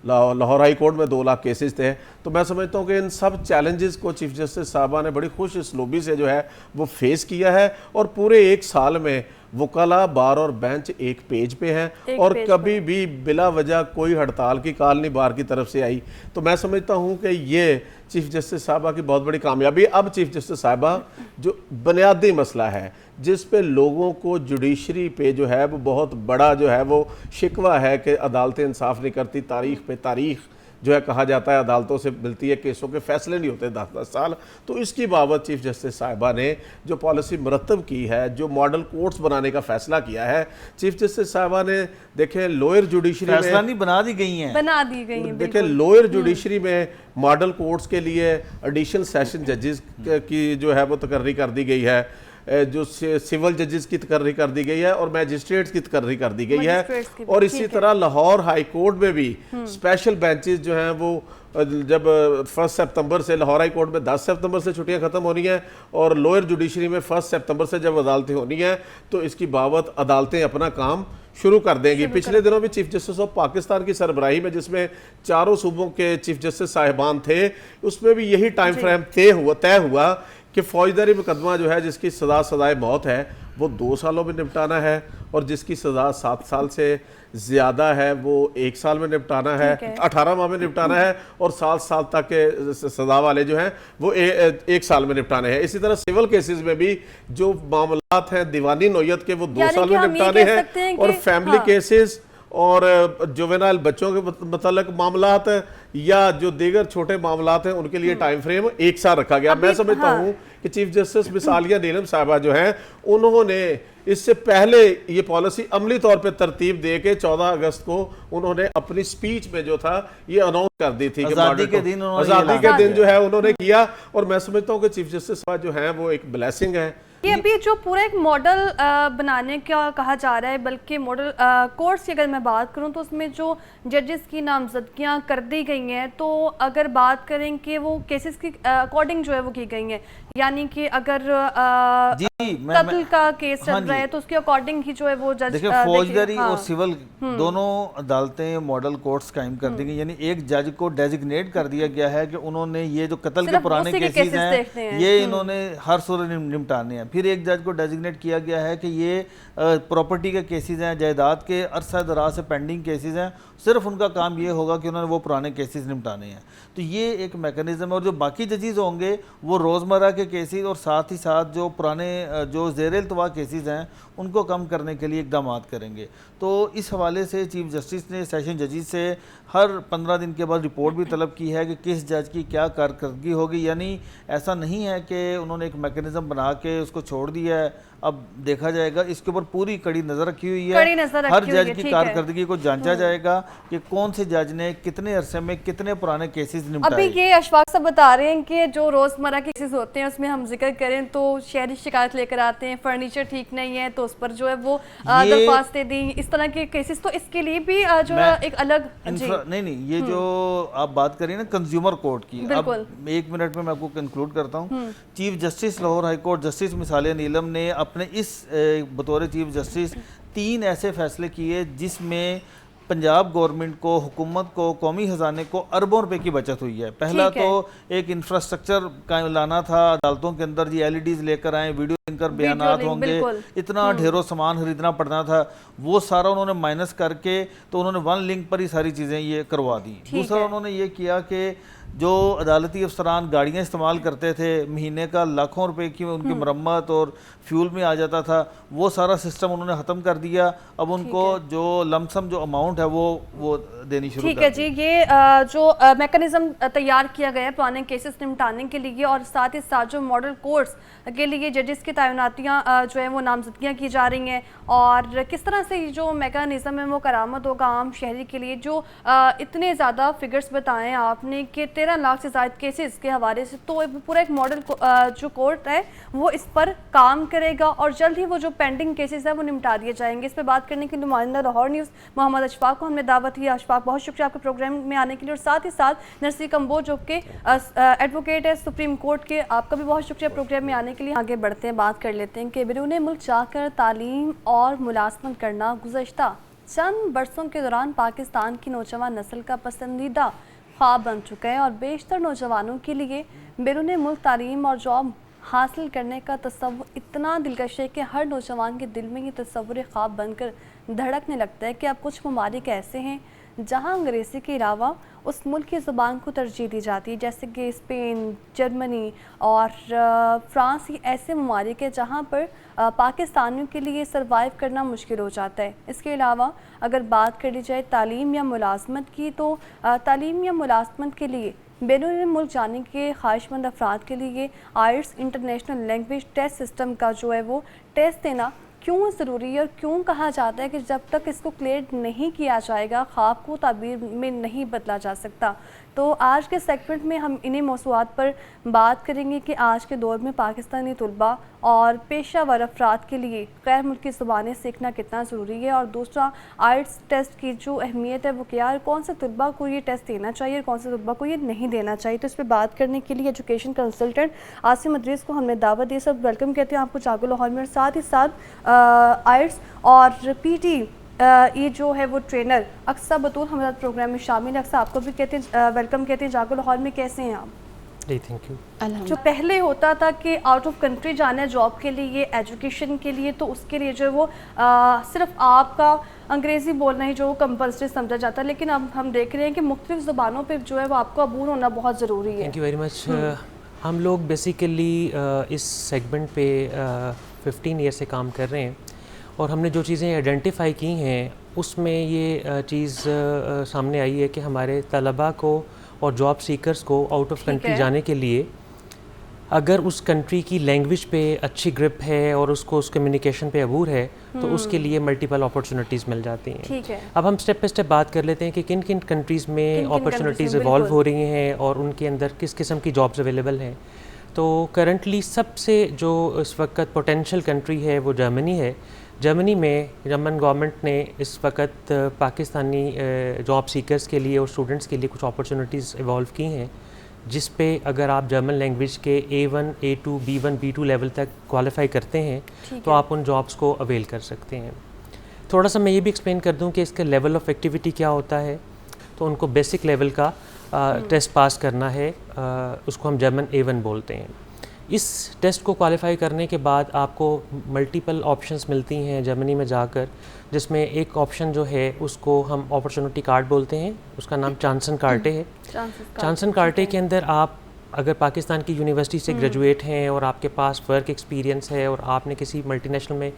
लाहौर हाई कोर्ट में 2 लाख केसेस थे। तो मैं समझता हूँ कि इन सब चैलेंजेस को चीफ जस्टिस साहबा ने बड़ी खुश इसलूबी से जो है वो फेस किया है, और पूरे 1 साल में वकाला, बार और बेंच एक पेज पे हैं और कभी भी बिला वजह कोई हड़ताल की कॉल नहीं बार की तरफ से आई। तो मैं समझता हूँ कि ये चीफ जस्टिस साहबा की बहुत बड़ी कामयाबी। अब चीफ जस्टिस साहबा जो बुनियादी मसला है जिस पे लोगों को जुडिशरी पे जो है वो बहुत बड़ा जो है वो शिकवा है कि अदालतें इंसाफ नहीं करती, तारीख पे तारीख जो है कहा जाता है अदालतों से मिलती है, केसों के फैसले नहीं होते 10-10 साल। तो इसकी बाबत चीफ जस्टिस साहिबा ने जो पॉलिसी मुरतब की है, जो मॉडल कोर्ट्स बनाने का फैसला किया है, चीफ जस्टिस साहिबा ने देखें लोअर जुडिशरी फैसला नहीं बना दी गई हैं, बना दी गई हैं। देखें लोअर जुडिशरी में मॉडल कोर्ट्स के लिए एडिशनल सेशन जजेस की जो है वो तकर्री कर दी गई है, जो सिविल जजेस की तकर्री कर दी गई है और मैजिस्ट्रेट्स की तकर्री कर दी गई है। और इसी तरह लाहौर हाई कोर्ट में भी स्पेशल बेंचेस जो हैं वो जब 1 सितंबर से लाहौर हाई कोर्ट में 10 सितंबर से छुट्टियां खत्म हो रही हैं और लोअर जुडिशरी में 1 सितंबर से जब अदालतें होनी हैं तो इसकी बाबत अदालतें अपना काम शुरू कर देंगी। पिछले दिनों भी चीफ जस्टिस ऑफ पाकिस्तान की सरबराही में जिसमें चारों सूबों के चीफ जस्टिस साहिबान थे, उसमें भी यही टाइम फ्रेम तय हुआ कि फौजदारी मुकदमा जो है जिसकी सजाए मौत है वो 2 सालों में निपटाना है और जिसकी सज़ा 7 साल से ज़्यादा है वो 1 साल में निपटाना है, 18 माह में निपटाना है और 7 साल तक के सज़ा वाले जो हैं वो 1 साल में निपटाने हैं। इसी तरह सिविल केसेस में भी जो मामलात हैं दीवानी नौयत के वो 2 साल में निपटाने हैं और फैमिली केसेस और जुवेनाइल बच्चों के मतलब मामलात या जो दीगर छोटे मामलात हैं उनके लिए टाइम फ्रेम 1 साल रखा गया। मैं समझता हूँ कि चीफ जस्टिस मिसालिया नीलम साहिबा जो हैं उन्होंने इससे पहले ये पॉलिसी अमली तौर पे तरतीब दे के 14 अगस्त को उन्होंने अपनी स्पीच में जो था ये अनाउंस कर दी थी कि आज़ादी के दिन जो है उन्होंने किया। और मैं समझता हूँ कि चीफ जस्टिस साहब जो है वो एक ब्लेसिंग है। ये अभी जो पूरा एक मॉडल बनाने का कहा जा रहा है, बल्कि मॉडल कोर्स की अगर मैं बात करूं तो उसमें जो जजेस की नामजदगियां कर दी गई हैं, तो अगर बात करें कि वो केसेस की अकॉर्डिंग जो है वो की गई हैं, यानी कि अगर कत्ल का केस चल रहा है तो उसके अकॉर्डिंग ही जो है वो जज देखिए फौजदारी और सिविल दोनों अदालतें मॉडल कोर्ट्स कायम कर दी गई, यानी एक जज को डेजिग्नेट कर दिया गया है कि उन्होंने ये जो कत्ल के पुराने केसेस हैं ये इन्होंने हर सूरत निपटाने हैं। फिर एक जज को डेजिग्नेट किया गया है कि ये प्रॉपर्टी के केसेस हैं, जायदाद के अरसा दराज से पेंडिंग केसेस हैं, सिर्फ उनका काम ये होगा कि उन्होंने वो पुराने केसेस निपटाने हैं। तो ये एक मैकेनिज्म है और जो बाकी जजेस होंगे वो रोज़मर्रा के केसेस और साथ ही साथ जो पुराने जो ज़ेर इल्तवा केसेस हैं उनको कम करने के लिए इकदाम करेंगे। तो इस हवाले से चीफ जस्टिस ने सेशन जजेस से हर 15 दिन के बाद रिपोर्ट भी तलब की है कि किस जज की क्या कारकर्दगी होगी। यानी ऐसा नहीं है कि उन्होंने एक मैकेनिज्म बना के उसको छोड़ दिया है, अब देखा जाएगा। इसके ऊपर पूरी कड़ी नज़र रखी हुई है, हर जज की कारकर्दगी को जांचा जाएगा कि कौन से जज ने कितने अरसे में कितने पुराने केसेस निपटाए। अभी ये अशफाक साहब बता रहे हैं कि जो रोज़मर्रा के केसेस होते हैं उसमें हम जिक्र करें तो शहरी शिकायत लेकर आते हैं, फर्नीचर ठीक नहीं है तो उस पर जो है वो दरख्वास्तें दी, इस तरह के केसेस। तो इसके लिए भी जो एक अलग नहीं ये जो आप बात करिए ना कंज्यूमर कोर्ट की, अब 1 मिनट में मैं आपको कंक्लूड करता हूँ। Chief justice Lahore high court justice Misalia Neelam ने अपने इस बतौर चीफ जस्टिस 3 ऐसे फैसले किए जिसमें पंजाब गवर्नमेंट को, हुकूमत को, कौमी खजाने को अरबों रुपए की बचत हुई है। पहला तो एक इंफ्रास्ट्रक्चर का लाना था, अदालतों के अंदर जी LEDs लेकर आए, वीडियो लिंकर बयानात होंगे, इतना ढेरों सामान खरीदना पड़ना था, वो सारा उन्होंने माइनस करके तो उन्होंने 1 लिंक पर ही सारी चीज़ें ये करवा दी। दूसरा उन्होंने ये किया कि जो अदालती अफसरान गाड़ियाँ इस्तेमाल करते थे, महीने का लाखों रुपए की उनकी मरम्मत और फ्यूल में आ जाता था, वो सारा सिस्टम उन्होंने ख़त्म कर दिया। अब उनको जो लमसम जो अमाउंट है वो देनी शुरू ठीक है जी। ये जो मैकेनिज्म तैयार किया गया है पुराने केसेस निपटाने के लिए और साथ ही साथ जो मॉडल कोर्ट्स के लिए जजेस की तैनातियाँ जो है वो नामजदगियाँ की जा रही हैं और किस तरह से जो मैकेनिज्म है वो करामत होगा आम शहरी के लिए। जो इतने ज़्यादा फिगर्स बताएं आपने कि 13 लाख से ज़्यादा केसेस के हवाले से, तो पूरा एक मॉडल जो कोर्ट है वो इस पर काम करेगा और जल्द ही वो जो पेंडिंग केसेस है वो निपटा दिए जाएंगे। इस पर बात करने के लिए नुमाइंदा लाहौर न्यूज़ मोहम्मद अशफाक को हमने दावत दी। अशफाक, बहुत शुक्रिया आपके प्रोग्राम में आने के लिए। और साथ ही साथ नरसी कंबोज जो कि एडवोकेट है सुप्रीम कोर्ट के, आपका भी बहुत शुक्रिया प्रोग्राम में आने के लिए। आगे बढ़ते हैं, बात कर लेते हैं कि बैरून मुल्क जाकर तालीम और मुलाजमत करना गुज़श्ता चंद बरसों के दौरान पाकिस्तान की नौजवान नस्ल का पसंदीदा ख्वाब बन चुका है और बेशतर नौजवानों के लिए बैरून मुल्क तालीम और जॉब हासिल करने का तस्वुर इतना दिलकश है कि हर नौजवान के दिल में ये तस्वुर ख्वाब बनकर धड़कने लगता है कि अब कुछ ममालिक ऐसे हैं जहां अंग्रेज़ी के अलावा उस मुल्क की ज़ुबान को तरजीह दी जाती है, जैसे कि स्पेन, जर्मनी और फ्रांस। ही ऐसे ममालिक है जहां पर पाकिस्तानियों के लिए सर्वाइव करना मुश्किल हो जाता है। इसके अलावा अगर बात करी जाए तालीम या मुलाजमत की, तो तालीम या मुलाजमत के लिए बैरून मुल्क जाने के ख्वाहिशमंद अफराद के लिए आइट्स इंटरनेशनल लैंग्वेज टेस्ट सिस्टम का जो है वो टेस्ट देना क्यों ज़रूरी है और क्यों कहा जाता है कि जब तक इसको क्लियर नहीं किया जाएगा ख्वाब को ताबीर में नहीं बदला जा सकता। तो आज के सेगमेंट में हम इन्हीं मौज़ूआत पर बात करेंगे कि आज के दौर में पाकिस्तानी तलबा और पेशा वर अफराद के लिए गैर मुल्की ज़ुबानें सीखना कितना ज़रूरी है, और दूसरा आइट्स टेस्ट की जो अहमियत है वो क्या है, कौन से तलबा को ये टेस्ट देना चाहिए और कौन से तलबा को ये नहीं देना चाहिए। तो इस पर बात करने के लिए एजुकेशन कंसल्टेंट आसिम अदरीस को हमने दावत दी। सब वेलकम कहते हैं आपको जागो लाहौर में, और साथ ही साथ आइट्स और पीटी ये जो है वो ट्रेनर अक्सा बतूल हमारे प्रोग्राम में शामिल है। अक्सा आपको भी कहते हैं वेलकम कहते हैं जागो लाहौर में। कैसे हैं आप? जी थैंक यू। जो पहले होता था कि आउट ऑफ कंट्री जाना है जॉब के लिए, एजुकेशन के लिए, तो उसके लिए जो है वो सिर्फ आपका अंग्रेज़ी बोलना ही जो कंपल्सरी समझा जाता है, लेकिन अब हम देख रहे हैं कि मुख्तलिफ ज़ुबानों पे जो है वो आपको अबूर होना बहुत ज़रूरी है। Thank you very much. हम लोग बेसिकली इस सेगमेंट पे 15 ईयर से काम कर रहे हैं, और हमने जो चीज़ें आइडेंटिफाई की हैं उसमें ये चीज़ सामने आई है कि हमारे तलबा को और जॉब सीकर्स को आउट ऑफ कंट्री जाने के लिए अगर उस कंट्री की लैंग्वेज पे अच्छी ग्रिप है और उसको उस कम्युनिकेशन पे अबूर है तो उसके लिए मल्टीपल अपॉर्चुनिटीज़ मिल जाती हैं। ठीक है। अब हम स्टेप बाय स्टेप बात कर लेते हैं कि किन किन कंट्रीज़ में अपॉर्चुनिटीज़ इवॉल्व हो रही हैं और उनके अंदर किस किस्म की जॉब्स अवेलेबल हैं। तो करंटली सबसे जो इस वक्त पोटेंशियल कंट्री है वो जर्मनी है। जर्मनी में जर्मन गवर्नमेंट ने इस वक्त पाकिस्तानी जॉब सीकर्स के लिए और स्टूडेंट्स के लिए कुछ अपॉर्चुनिटीज़ इवॉल्व की हैं, जिस पे अगर आप जर्मन लैंग्वेज के A1, A2, B1, B2 level तक क्वालिफाई करते हैं तो आप उन जॉब्स को अवेल कर सकते हैं। थोड़ा सा मैं ये भी एक्सप्लेन कर दूं कि इसका लेवल ऑफ एक्टिविटी क्या होता है। तो उनको बेसिक लेवल का टेस्ट पास करना है, उसको हम जर्मन A1 बोलते हैं। इस टेस्ट को क्वालिफाई करने के बाद आपको मल्टीपल ऑप्शंस मिलती हैं जर्मनी में जाकर, जिसमें एक ऑप्शन जो है उसको हम अपॉर्चुनिटी कार्ड बोलते हैं, उसका नाम चांसन कार्टे है। चांसन कार्टे के अंदर आप अगर पाकिस्तान की यूनिवर्सिटी से ग्रेजुएट हैं और आपके पास वर्क एक्सपीरियंस है और आपने किसी मल्टीनेशनल में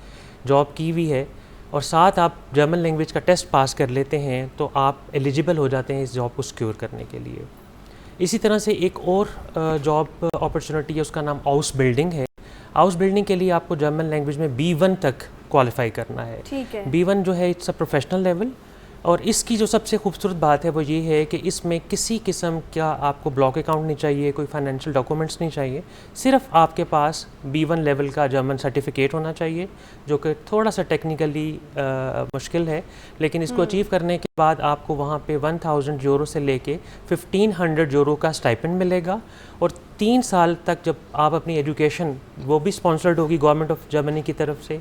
जॉब की हुई है और साथ आप जर्मन लैंग्वेज का टेस्ट पास कर लेते हैं तो आप एलिजिबल हो जाते हैं इस जॉब को सिक्योर करने के लिए। इसी तरह से एक और जॉब अपॉर्चुनिटी है, उसका नाम हाउस बिल्डिंग है। हाउस बिल्डिंग के लिए आपको जर्मन लैंग्वेज में B1 तक क्वालिफाई करना है। ठीक है। B1 जो है इट्स अ प्रोफेशनल लेवल, और इसकी जो सबसे खूबसूरत बात है वो ये है कि इसमें किसी किस्म का आपको ब्लॉक अकाउंट नहीं चाहिए, कोई फाइनेंशियल डॉक्यूमेंट्स नहीं चाहिए, सिर्फ आपके पास B1 लेवल का जर्मन सर्टिफिकेट होना चाहिए, जो कि थोड़ा सा टेक्निकली मुश्किल है, लेकिन इसको अचीव करने के बाद आपको वहाँ पे 1000 यूरो से लेके 1500 यूरो का स्टाइपेंड मिलेगा, और 3 साल तक जब आप अपनी एजुकेशन, वो भी स्पॉन्सर्ड होगी गवर्नमेंट ऑफ जर्मनी की तरफ से,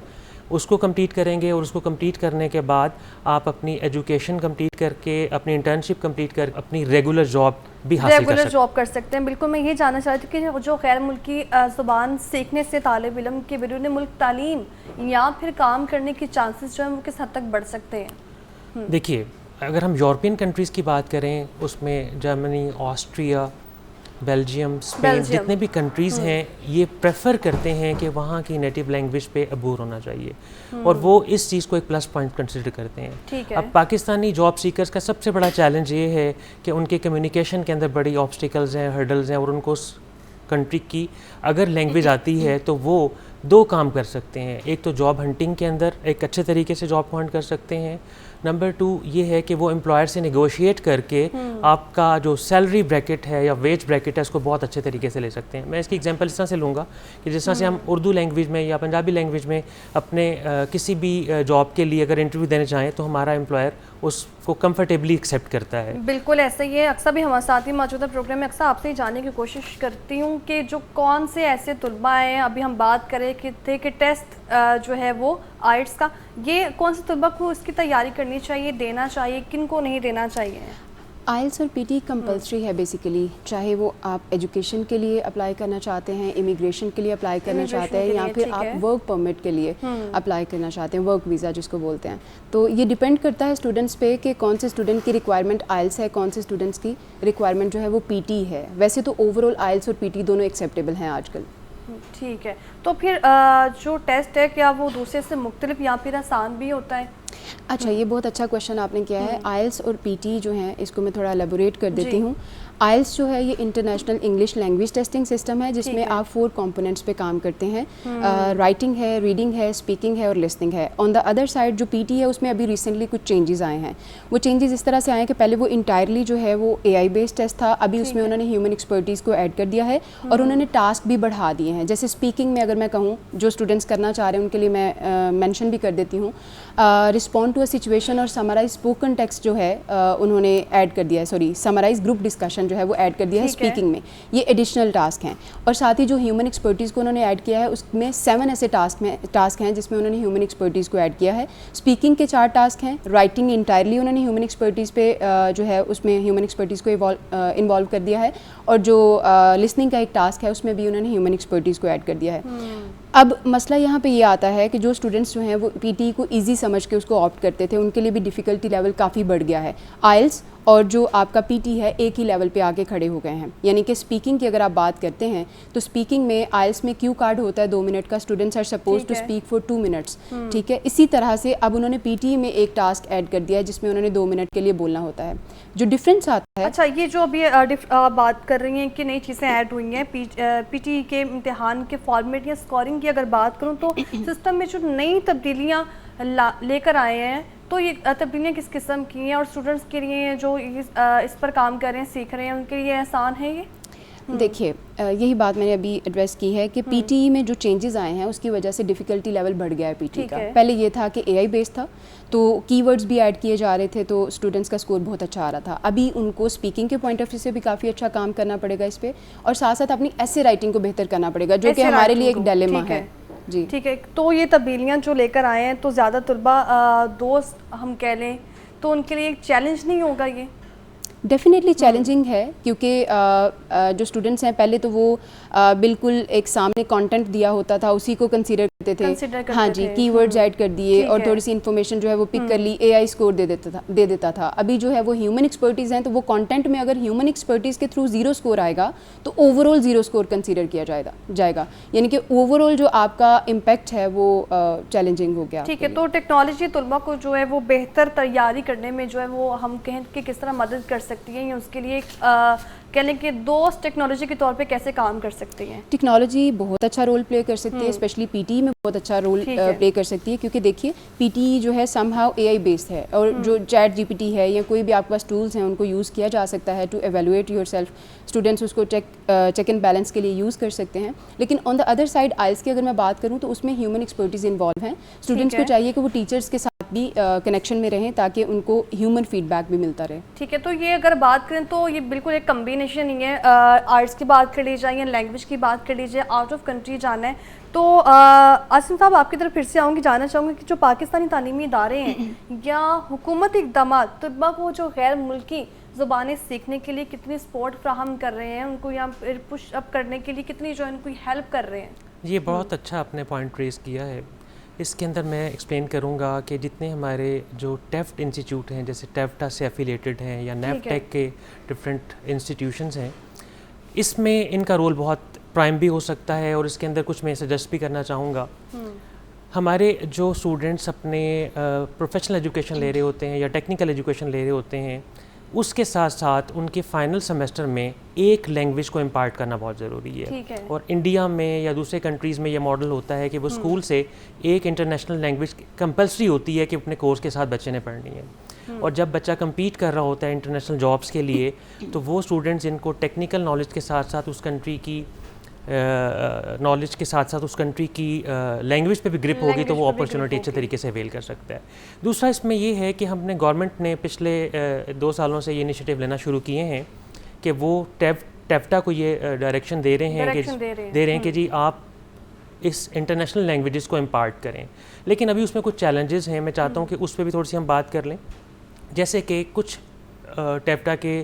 उसको कंप्लीट करेंगे, और उसको कंप्लीट करने के बाद आप अपनी एजुकेशन कंप्लीट करके, अपनी इंटर्नशिप कंप्लीट कर अपनी रेगुलर जॉब भी हासिल कर सकते हैं। बिल्कुल, मैं ये जानना चाहती हूँ कि जो गैर मुल्की ज़ुबान सीखने से तालिब इल्म के बैरून मुल्क तालीम या फिर काम करने के चांसेस जो हैं वो किस हद तक बढ़ सकते हैं? देखिए, अगर हम यूरोपियन कंट्रीज़ की बात करें, उसमें जर्मनी, ऑस्ट्रिया, बेल्जियम, स्पेन, जितने भी कंट्रीज़ हैं ये प्रेफर करते हैं कि वहाँ की नेटिव लैंग्वेज पे अबूर होना चाहिए, और वो इस चीज़ को एक प्लस पॉइंट कंसिडर करते हैं। ठीक है। अब पाकिस्तानी जॉब सीकर्स का सबसे बड़ा चैलेंज ये है कि उनके कम्युनिकेशन के अंदर बड़ी ऑब्स्टिकल्स हैं, हर्डल्स हैं, और उनको उस कंट्री की अगर लैंग्वेज आती है तो वो 2 काम कर सकते हैं। एक तो जॉब हंटिंग के अंदर एक अच्छे तरीके से जॉब को हंट कर सकते हैं। नंबर 2 ये है कि वो एम्प्लॉयर से नेगोशिएट करके आपका जो सैलरी ब्रैकेट है या वेज ब्रैकेट है उसको बहुत अच्छे तरीके से ले सकते हैं। मैं इसकी एग्जांपल इस तरह से लूँगा कि जिस तरह से हम उर्दू लैंग्वेज में या पंजाबी लैंग्वेज में अपने किसी भी जॉब के लिए अगर इंटरव्यू देने चाहें तो हमारा एम्प्लॉयर उसको कंफर्टेबली एक्सेप्ट करता है। बिल्कुल ऐसा ही है। अक्सर भी हमारे साथ ही मौजूदा प्रोग्राम में अक्सर आपसे ही जानने की कोशिश करती हूँ कि जो कौन से ऐसे तलबा हैं, अभी हम बात करें कि थे कि टेस्ट जो है वो आइट्स का, ये कौन से तलबा को इसकी तैयारी करनी चाहिए, देना चाहिए, किन को नहीं देना चाहिए? आइल्स और पीटी कंपलसरी है बेसिकली, चाहे वो आप एजुकेशन के लिए अप्लाई करना चाहते हैं, इमिग्रेशन के लिए अप्लाई करना चाहते हैं, या फिर आप वर्क परमिट के लिए अप्लाई करना चाहते हैं, वर्क वीज़ा जिसको बोलते हैं। तो ये डिपेंड करता है स्टूडेंट्स पे कि कौन से स्टूडेंट की रिक्वायरमेंट आइल्स है, कौन से स्टूडेंट्स की रिक्वायरमेंट जो है वो पीटी है। वैसे तो ओवरऑल आइल्स और पीटी दोनों एक्सेप्टेबल हैं आजकल। ठीक है, तो फिर जो टेस्ट है क्या वो दूसरे से मुख्तलिफ या फिर आसान भी होता है? अच्छा, ये बहुत अच्छा क्वेश्चन आपने किया है। आइल्स और पीटी जो है इसको मैं थोड़ा एलेबोरेट कर देती हूँ। आइल्स जो है ये international English language testing system है, जिसमें आप 4 कंपोनेंट्स पे काम करते हैं। राइटिंग है, रीडिंग है, स्पीकिंग है और लिसनिंग है। ऑन द अदर साइड जो पीटी है उसमें अभी रिसेंटली कुछ चेंजेस आए हैं। वो चेंजेस इस तरह से आए हैं कि पहले वो इंटायरली जो है वो AI बेस्ड टेस्ट था, अभी उसमें उन्होंने ह्यूमन एक्सपर्टीज़ को ऐड कर दिया है और उन्होंने टास्क भी बढ़ा दिए हैं। जैसे स्पीकिंग में अगर मैं कहूँ, जो स्टूडेंट्स करना चाह रहे हैं उनके लिए मैं मेंशन भी कर देती हूँ, रिस्पॉन्ड टू अ सिचुएशन और समराइज स्पोकन टेक्स्ट जो है उन्होंने ऐड कर दिया है, सॉरी समराइज ग्रुप डिस्कशन जो है वो ऐड कर दिया है स्पीकिंग में। ये एडिशनल टास्क हैं। और साथ ही जो ह्यूमन एक्सपर्टीज़ को उन्होंने ऐड किया है उसमें 7 ऐसे टास्क हैं जिसमें उन्होंने ह्यूमन एक्सपर्टीज़ को ऐड किया है। स्पीकिंग के 4 टास्क हैं, राइटिंग इंटायरली उन्होंने ह्यूमन एक्सपर्टीज़ पे जो है उसमें ह्यूमन एक्सपर्टीज़ को इन्वॉल्व कर दिया है, और जो लिसनिंग का एक टास्क है उसमें भी उन्होंने ह्यूमन एक्सपर्टीज़ को ऐड कर दिया है। अब मसला यहाँ पे ये आता है कि जो स्टूडेंट्स जो हैं वो पीटी को इजी समझ के उसको ऑप्ट करते थे, उनके लिए भी डिफ़िकल्टी लेवल काफ़ी बढ़ गया है। आइल्स और जो आपका पीटी है एक ही लेवल पे आके खड़े हो गए हैं। यानी कि स्पीकिंग की अगर आप बात करते हैं तो स्पीकिंग में आइल्स में क्यू कार्ड होता है 2 मिनट का, students are suppose to speak for 2 minutes, ठीक है। इसी तरह से अब उन्होंने पीटी में एक टास्क ऐड कर दिया है जिसमें उन्होंने 2 मिनट के लिए बोलना होता है। जो डिफरेंस आता है, अच्छा, ये जो अभी बात कर रही हैं कि नई चीज़ें ऐड हुई हैं पीटी के इम्तिहान के फॉर्मेट या स्कोरिंग की अगर बात करूँ तो सिस्टम में जो नई तब्दीलियाँ लेकर आए हैं, तो ये तब्दीलियाँ किस किस्म की हैं और स्टूडेंट्स के लिए जो इस पर काम कर रहे हैं, सीख रहे हैं, उनके लिए आसान है ये? देखिए यही बात मैंने अभी एड्रेस की है कि पीटी में जो चेंजेस आए हैं उसकी वजह से डिफ़िकल्टी लेवल बढ़ गया है पीटी का। पहले ये था कि AI बेस्ड था, तो कीवर्ड्स भी ऐड किए जा रहे थे, तो स्टूडेंट्स का स्कोर बहुत अच्छा आ रहा था। अभी उनको स्पीकिंग के पॉइंट ऑफ व्यू से भी काफ़ी अच्छा काम करना पड़ेगा इस पर, और साथ साथ अपनी ऐसे राइटिंग को बेहतर करना पड़ेगा, जो कि हमारे लिए एक डिलेमा है। जी ठीक है, तो ये तब्दीलियाँ जो लेकर आए हैं तो ज़्यादा तलबा दोस्त हम कह लें तो उनके लिए एक चैलेंज नहीं होगा ये? डेफिनेटली चैलेंजिंग है, क्योंकि जो स्टूडेंट्स हैं पहले तो वो बिल्कुल एक सामने कंटेंट दिया होता था उसी को कंसीडर करते थे। हाँ जी, कीवर्ड्स ऐड कर दिए और थोड़ी सी इन्फॉर्मेशन जो है वो पिक कर ली, AI स्कोर दे देता था। अभी जो है वो ह्यूमन एक्सपर्टीज़ हैं, तो वो कंटेंट में अगर ह्यूमन एक्सपर्टीज़ के थ्रू 0 स्कोर आएगा तो ओवरऑल 0 स्कोर कंसीडर किया जाएगा। यानी कि ओवरऑल जो आपका इम्पैक्ट है वो चैलेंजिंग हो गया। ठीक है, तो टेक्नोलॉजी तलबा को जो है वो बेहतर तैयारी करने में जो है वो हम कहें कि किस तरह मदद कर सकती है, या उसके लिए कह लें कि दोस्त टेक्नोलॉजी के तौर पे कैसे काम कर सकती हैं? टेक्नोलॉजी बहुत अच्छा रोल प्ले कर सकती है, स्पेशली पीटी में बहुत अच्छा रोल प्ले कर सकती है, क्योंकि देखिए पीटी जो है समहाउ AI बेस्ड है, और जो चैट GPT है या कोई भी आपके पास टूल्स हैं उनको यूज़ किया जा सकता है टू एवेलुएट योरसेल्फ। स्टूडेंट्स उसको चेक एंड बैलेंस के लिए यूज़ कर सकते हैं। लेकिन ऑन द अदर साइड आइल्स की अगर मैं बात करूँ तो उसमें ह्यूमन एक्सपर्टीज़ इन्वॉल्व हैं। स्टूडेंट्स को चाहिए कि वो टीचर्स के साथ भी कनेक्शन में रहें ताकि उनको ह्यूमन फीडबैक भी मिलता रहे। ठीक है, तो ये अगर बात करें तो ये बिल्कुल एक कम्बिनेशन ही है। आर्ट्स की बात कर लीजिए या लैंग्वेज की बात कर लीजिए, आउट ऑफ कंट्री जाना है तो आसिम साहब आपकी तरफ फिर से आऊँगी, जानना चाहूँगी कि जो पाकिस्तानी तालीमी इदारे हैं या हुकूमती इक़दाम तलबा को जो गैर मुल्की ज़ुबानें सीखने के लिए कितनी सपोर्ट फ्राहम कर रहे हैं, उनको या फिर पुश अप करने के लिए कितनी जो है उनको हेल्प कर रहे हैं? ये बहुत अच्छा आपने पॉइंट रेज़ किया है। इसके अंदर मैं एक्सप्लेन करूँगा कि जितने हमारे जो टेफ्ट इंस्टीट्यूट हैं, जैसे टेफ्टा से एफिलेटेड हैं या नैफटेक के डिफरेंट इंस्टीट्यूशंस हैं, इसमें इनका रोल बहुत प्राइम भी हो सकता है, और इसके अंदर कुछ मैं सजेस्ट भी करना चाहूँगा। हमारे जो स्टूडेंट्स अपने प्रोफेशनल एजुकेशन ले रहे होते हैं या टेक्निकल एजुकेशन ले रहे होते हैं, उसके साथ साथ उनके फाइनल सेमेस्टर में एक लैंग्वेज को इम्पार्ट करना बहुत ज़रूरी है। और इंडिया में या दूसरे कंट्रीज़ में ये मॉडल होता है कि वो स्कूल से एक इंटरनेशनल लैंग्वेज कंपलसरी होती है कि अपने कोर्स के साथ बच्चे ने पढ़नी है। और जब बच्चा compete कर रहा होता है इंटरनेशनल जॉब्स के लिए, तो वो स्टूडेंट्स जिनको टेक्निकल नॉलेज के साथ साथ उस कंट्री की नॉलेज के साथ साथ उस कंट्री की लैंग्वेज पे भी ग्रिप होगी, तो वो अपॉर्चुनिटी अच्छे तरीके से अवेल कर सकता है। दूसरा इसमें ये है कि हमने गवर्नमेंट ने पिछले 2 सालों से ये इनिशिएटिव लेना शुरू किए हैं कि वो टेफ्टा को ये डायरेक्शन दे रहे हैं कि जी आप इस इंटरनेशनल लैंग्वेजेस को इम्पार्ट करें। लेकिन अभी उसमें कुछ चैलेंजेस हैं, मैं चाहता हूँ कि उस पर भी थोड़ी सी हम बात कर लें। जैसे कि कुछ टेप्टा के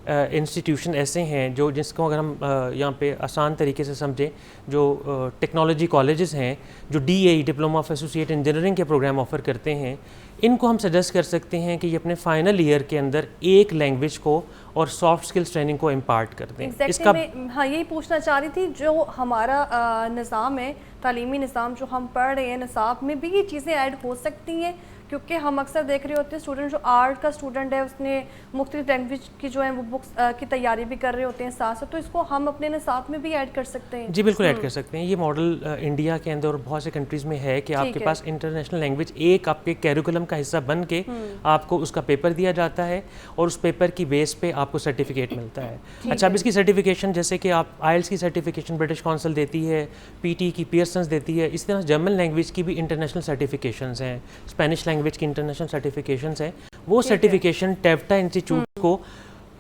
इंस्टीट्यूशन ऐसे हैं जो जिसको अगर हम यहाँ पे आसान तरीके से समझें, जो टेक्नोलॉजी कॉलेजेस हैं जो DAE diploma of associate engineering के प्रोग्राम ऑफ़र करते हैं, इनको हम सजेस्ट कर सकते हैं कि ये अपने फाइनल ईयर के अंदर एक लैंग्वेज को और सॉफ्ट स्किल्स ट्रेनिंग को इम्पार्ट कर दें। इसका मैं हाँ यही पूछना चाह रही थी, जो हमारा निज़ाम है, तालीमी निज़ाम जो हम पढ़ रहे हैं, निसाब में भी ये चीज़ें ऐड हो सकती हैं? क्योंकि हम अक्सर देख रहे होते हैं स्टूडेंट जो आर्ट का स्टूडेंट है उसने मुख्तलिफ लैंग्वेज की जो है वो बुक्स की तैयारी भी कर रहे होते हैं साथ साथ, तो इसको हम अपने निसाब में भी ऐड कर सकते हैं? जी बिल्कुल ऐड कर सकते हैं। ये मॉडल इंडिया के अंदर और बहुत से कंट्रीज़ में है कि आपके पास इंटरनेशनल लैंग्वेज एक आपके कैरिकुलम का हिस्सा बन के आपको उसका पेपर दिया जाता है और उस पेपर की बेस पे आपको सर्टिफिकेट मिलता है। अच्छा, अब इसकी सर्टिफिकेशन जैसे कि आप IELTS की सर्टिफिकेशन ब्रिटिश काउंसिल देती है, PT की पियर्सन्स देती है, इस तरह जर्मन लैंग्वेज की भी इंटरनेशनल सर्टिफिकेशंस हैं, स्पेनिश लैंग्वेज की इंटरनेशनल सर्टिफिकेशंस हैं। वो सर्टिफिकेशन टेप्टा इंस्टीट्यूट को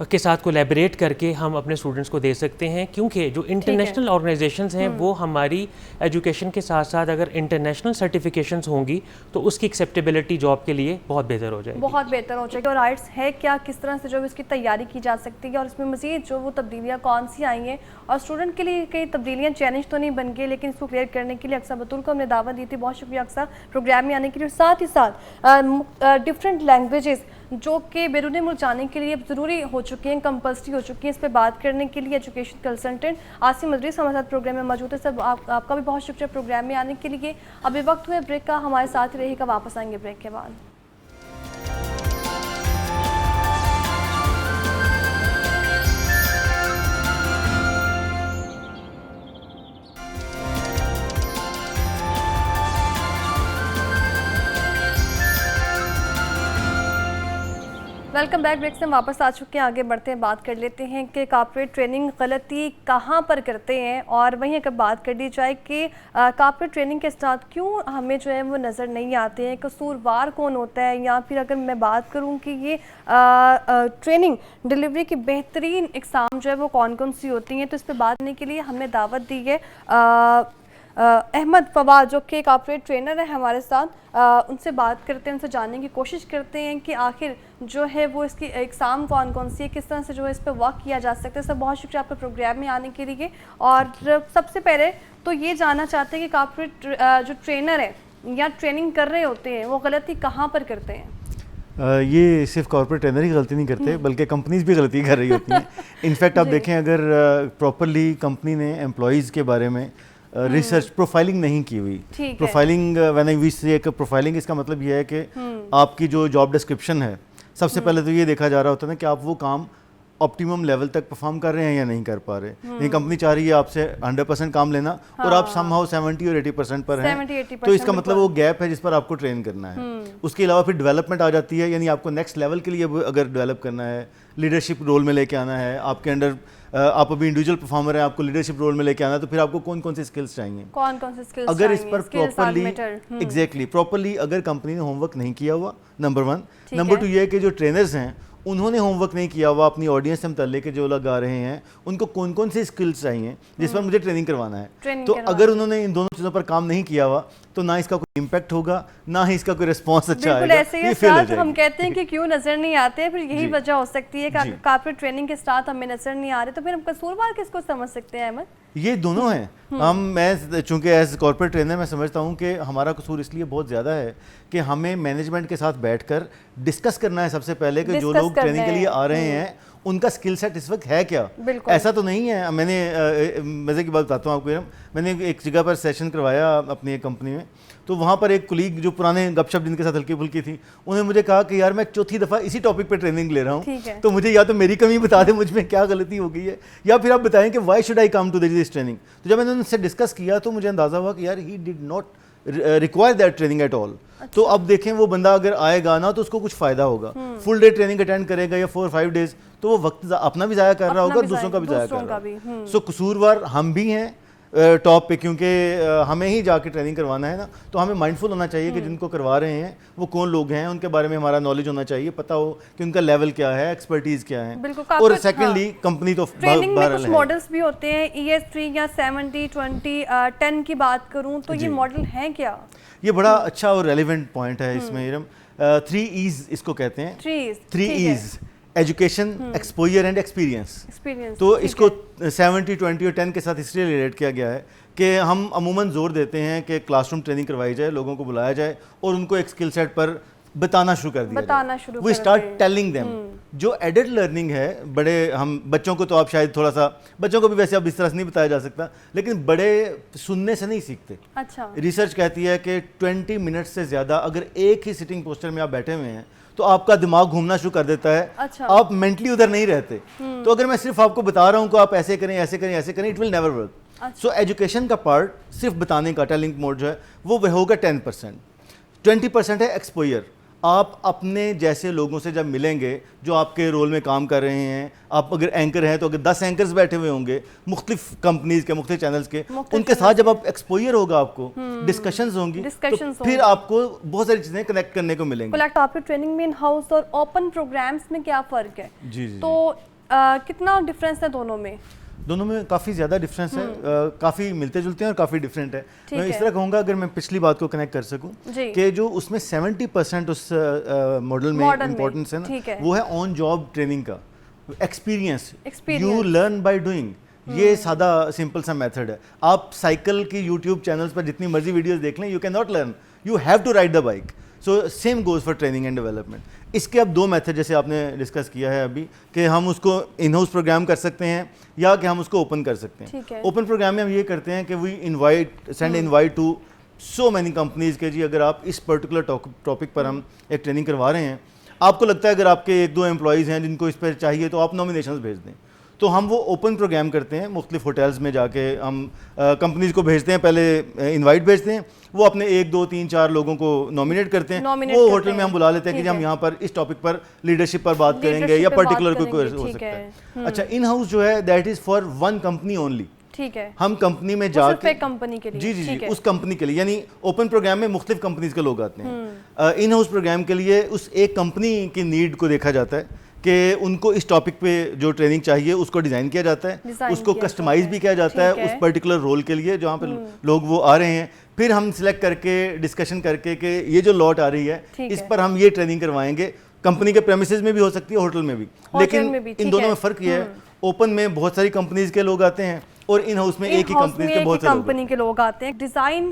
के साथ कोलैबोरेट करके हम अपने स्टूडेंट्स को दे सकते हैं, क्योंकि जो इंटरनेशनल ऑर्गेनाइजेशंस हैं वो हमारी एजुकेशन के साथ साथ अगर इंटरनेशनल सर्टिफिकेशंस होंगी तो उसकी एक्सेप्टेबिलिटी जॉब के लिए बहुत बेहतर हो जाएगी। बहुत बेहतर हो जाएगी। और IELTS है क्या, किस तरह से जो इसकी तैयारी की जा सकती है और इसमें मज़ीद जो वो तब्दीलियाँ कौन सी आई हैं, और स्टूडेंट के लिए कई तब्दीलियाँ चैलेंज तो नहीं बन गई, लेकिन इसको क्लियर करने के लिए अक्सर बतूल को हमने दावत दी थी। बहुत शुक्रिया अक्सर प्रोग्राम में आने के लिए। साथ ही साथ डिफरेंट लैंग्वेजेस जो कि बैरून मुल्क जाने के लिए ज़रूरी हो चुकी हैं, कंपल्सरी हो चुकी हैं, इस पर बात करने के लिए एजुकेशन कंसल्टेंट आसिम मदरीस हमारे साथ प्रोग्राम में मौजूद है। सर आपका भी बहुत शुक्रिया प्रोग्राम में आने के लिए। अभी वक्त हुए ब्रेक का, हमारे साथ ही रहेगा, वापस आएंगे ब्रेक के बाद। Welcome back. ब्रेक से हम वापस आ चुके हैं, आगे बढ़ते हैं, बात कर लेते हैं कि कॉर्पोरेट ट्रेनिंग गलती कहाँ पर करते हैं, और वहीं अगर बात कर ली जाए कि कॉर्पोरेट ट्रेनिंग के साथ क्यों हमें जो है वो नज़र नहीं आते हैं, कसूरवार कौन होता है, या फिर अगर मैं बात करूँ कि ये ट्रेनिंग डिलीवरी की बेहतरीन इकसाम जो है वो कौन कौन सी होती हैं, तो इस पर बात करने के लिए हमने दावत दी है अहमद फवाद जो कि कॉर्पोरेट ट्रेनर है हमारे साथ। उनसे बात करते हैं, उनसे जानने की कोशिश करते हैं कि आखिर जो है वो इसकी एग्ज़ाम कौन कौन सी है, किस तरह से जो है इस पर वर्क किया जा सकता है। सर बहुत शुक्रिया आपके प्रोग्राम में आने के लिए। और सबसे पहले तो ये जानना चाहते हैं कि कॉर्पोरेट जो ट्रेनर है या ट्रेनिंग कर रहे होते हैं वो गलती कहाँ पर करते हैं? ये सिर्फ कॉर्पोरेट ट्रेनर ही गलती नहीं करते, बल्कि कंपनीज भी गलती कर रही होती हैं। इनफैक्ट आप देखें, अगर प्रॉपरली कंपनी ने एम्प्लॉयज़ के बारे में रिसर्च प्रोफाइलिंग नहीं की हुई, प्रोफाइलिंग व्हेन आई वी से प्रोफाइलिंग, इसका मतलब ये है कि आपकी जो जॉब डिस्क्रिप्शन है, सबसे पहले तो ये देखा जा रहा होता है ना कि आप वो काम ऑप्टिमम लेवल तक परफॉर्म कर रहे हैं या नहीं कर पा रहे। नहीं, कंपनी चाह रही है आपसे 100% काम लेना और आप समहाउ 70 और 80% पर हैं, तो इसका मतलब वो गैप है जिस पर आपको ट्रेन करना है। उसके अलावा फिर डेवलपमेंट आ जाती है, यानी आपको नेक्स्ट लेवल के लिए अगर डेवलप करना है, लीडरशिप रोल में लेके आना है, आपके अंडर आप अभी इंडिविजुअल परफॉर्मर हैं, आपको लीडरशिप रोल में लेके आना है, तो फिर आपको कौन कौन से स्किल्स चाहिए, कौन कौन से स्किल्स अगर इस पर प्रॉपरली प्रॉपरली अगर कंपनी ने होमवर्क नहीं किया हुआ, नंबर 1। नंबर 2 ये है कि जो ट्रेनर्स हैं उन्होंने होमवर्क नहीं किया हुआ अपनी ऑडियंस से मुतल्लिक के जो लोग आ रहे हैं उनको कौन कौन से स्किल्स चाहिए जिस पर मुझे ट्रेनिंग करवाना है। तो अगर उन्होंने इन दोनों चीज़ों पर काम नहीं किया हुआ तो ना इसका कोई इम्पैक्ट होगा, ना ही इसका कोई रिस्पॉन्स अच्छा आएगा। ऐसे ही साथ हम कहते हैं कि क्यों नजर नहीं आते, फिर यही वजह हो सकती है कि कॉर्पोरेट ट्रेनिंग के साथ हमें नजर नहीं आ रहे, तो फिर हम कसूरवार किसको समझ सकते हैं? अहमद, ये दोनों हैं। मैं चूंकि एज कॉर्पोरेट ट्रेनर मैं समझता हूँ कि हमारा कसूर इसलिए बहुत ज़्यादा है कि हमें मैनेजमेंट के साथ बैठकर डिस्कस करना है सबसे पहले कि जो लोग ट्रेनिंग के लिए आ रहे हैं उनका स्किल सेट इस वक्त है क्या। ऐसा तो नहीं है। मैंने मज़े की बात बताता हूँ आपको, मैंने एक जगह पर सेशन करवाया अपनी एक कंपनी में, तो वहाँ पर एक कुलीग जो पुराने गपशप जिनके साथ हल्की फुल्की थी, उन्होंने मुझे कहा कि यार मैं चौथी दफ़ा इसी टॉपिक पे ट्रेनिंग ले रहा हूँ, तो मुझे या तो मेरी कमी बता दें, मुझ में क्या गलती हो गई है, या फिर आप बताएं कि why should I come to this training. तो जब मैंने उनसे डिस्कस किया तो मुझे अंदाज़ा हुआ कि यार he did not require that training at all. तो अब देखें वो बंदा अगर आएगा ना तो उसको कुछ फ़ायदा होगा, फुल डे ट्रेनिंग अटेंड करेगा या 4-5 डेज, तो वो वक्त अपना भी ज़ाया कर रहा होगा, दूसरों का भी ज़ाया कर रहा होगा। सो कसूरवार हम भी हैं टॉप पे, क्योंकि हमें ही जाके ट्रेनिंग करवाना है ना, तो हमें माइंडफुल होना चाहिए कि जिनको करवा रहे हैं वो कौन लोग हैं, उनके बारे में हमारा नॉलेज होना चाहिए, पता हो कि उनका लेवल क्या है, एक्सपर्टीज क्या है। और सेकेंडली कंपनी तो ट्रेनिंग में कुछ मॉडल्स भी होते हैं, ES3 या 70-20-10 की बात करूं तो ये मॉडल हैं क्या? ये बड़ा अच्छा और रेलिवेंट पॉइंट है इसमें इरम। 3 E's इसको कहते हैं, 3 E's education, exposure and experience. तो इसको 70, 20 और 10 के साथ इसलिए रिलेट किया गया है कि हम अमूमन जोर देते हैं कि क्लासरूम ट्रेनिंग करवाई जाए, लोगों को बुलाया जाए और उनको एक स्किल सेट पर बताना शुरू कर दिया, वी स्टार्ट टेलिंग देम। जो एडल्ट लर्निंग है, बड़े हम बच्चों को तो आप शायद थोड़ा सा, बच्चों को भी वैसे अब इस तरह से नहीं बताया जा सकता, लेकिन बड़े सुनने से नहीं सीखते। अच्छा। रिसर्च कहती है कि 20 मिनट से ज़्यादा अगर एक ही सिटिंग पोस्चर में आप बैठे हुए हैं तो आपका दिमाग घूमना शुरू कर देता है। अच्छा। आप मेंटली उधर नहीं रहते। तो अगर मैं सिर्फ आपको बता रहा हूँ कि आप ऐसे करें, ऐसे करें, ऐसे करें, it will never work. So education का पार्ट सिर्फ बताने का, टेलिंग मोड जो है वो होगा 10%। 20% है एक्सपोजर। आप अपने जैसे लोगों से जब मिलेंगे जो आपके रोल में काम कर रहे हैं, आप अगर एंकर हैं तो अगर 10 एंकर्स बैठे हुए होंगे मुख्तलिफ कंपनीज के, मुख्तलिफ चैनल्स के, उनके साथ जब आप एक्सपोजर होगा, आपको डिस्कशंस होंगी, तो फिर आपको बहुत सारी चीजें कनेक्ट करने को मिलेंगी। आपकी ट्रेनिंग में इन हाउस और ओपन प्रोग्राम्स में क्या फ़र्क है? जी। तो कितना डिफरेंस है दोनों में? दोनों में काफ़ी ज़्यादा डिफरेंस है, काफ़ी मिलते जुलते हैं और काफ़ी डिफरेंट है। मैं इस तरह कहूँगा, अगर मैं पिछली बात को कनेक्ट कर सकूँ, कि जो उसमें 70% उस मॉडल में इम्पोर्टेंस है ना, वो है ऑन जॉब ट्रेनिंग का experience. You learn by doing. ये सादा सिंपल सा मेथड है। आप साइकिल की यूट्यूब चैनल्स पर जितनी मर्जी वीडियोस देख लें, you can not learn, you have to ride the bike. So same goes for training and development. इसके अब 2 मेथड जैसे आपने डिस्कस किया है अभी, कि हम उसको इन हाउस प्रोग्राम कर सकते हैं या कि हम उसको ओपन कर सकते हैं। ओपन प्रोग्राम में हम ये करते हैं कि we send invite to so many companies के जी, अगर आप इस पर्टिकुलर टॉपिक पर हम एक ट्रेनिंग करवा रहे हैं, आपको लगता है अगर आपके 1-2 एम्प्लॉयज़ हैं जिनको इस पर चाहिए, तो आप नॉमिनेशंस भेज दें। तो हम वो ओपन प्रोग्राम करते हैं, मुख्तलिफ होटल्स में जाके हम कंपनीज को भेजते हैं, पहले इनवाइट भेजते हैं, वो अपने 1, 2, 3, 4 लोगों को नॉमिनेट करते हैं, वो होटल में हम बुला लेते हैं कि हम यहाँ पर इस टॉपिक पर लीडरशिप पर बात करेंगे या पर्टिकुलर कोई हो सकता है। अच्छा, इन हाउस जो है that is for 1 company only. ठीक है। हम कंपनी में जाके कंपनी के लिए, जी, उस कंपनी के लिए, यानी ओपन प्रोग्राम में मुख्तलिफ कंपनीज के लोग आते हैं। इन हाउस प्रोग्राम के लिए उस एक कंपनी की नीड को देखा जाता है कि उनको इस टॉपिक पे जो ट्रेनिंग चाहिए उसको डिज़ाइन किया जाता है, उसको कस्टमाइज भी किया जाता है उस पर्टिकुलर रोल के लिए जहाँ पे लोग वो आ रहे हैं। फिर हम सिलेक्ट करके, डिस्कशन करके कि ये जो लॉट आ रही है इस पर हम ये ट्रेनिंग करवाएंगे। कंपनी के प्रेमिसेस में भी हो सकती है, होटल में भी, लेकिन इन दोनों में फ़र्क ये है, ओपन में बहुत सारी कंपनीज के लोग आते हैं और इन हाउस में एक ही कंपनी के बहुत सारे कंपनी के लोग आते हैं। डिज़ाइन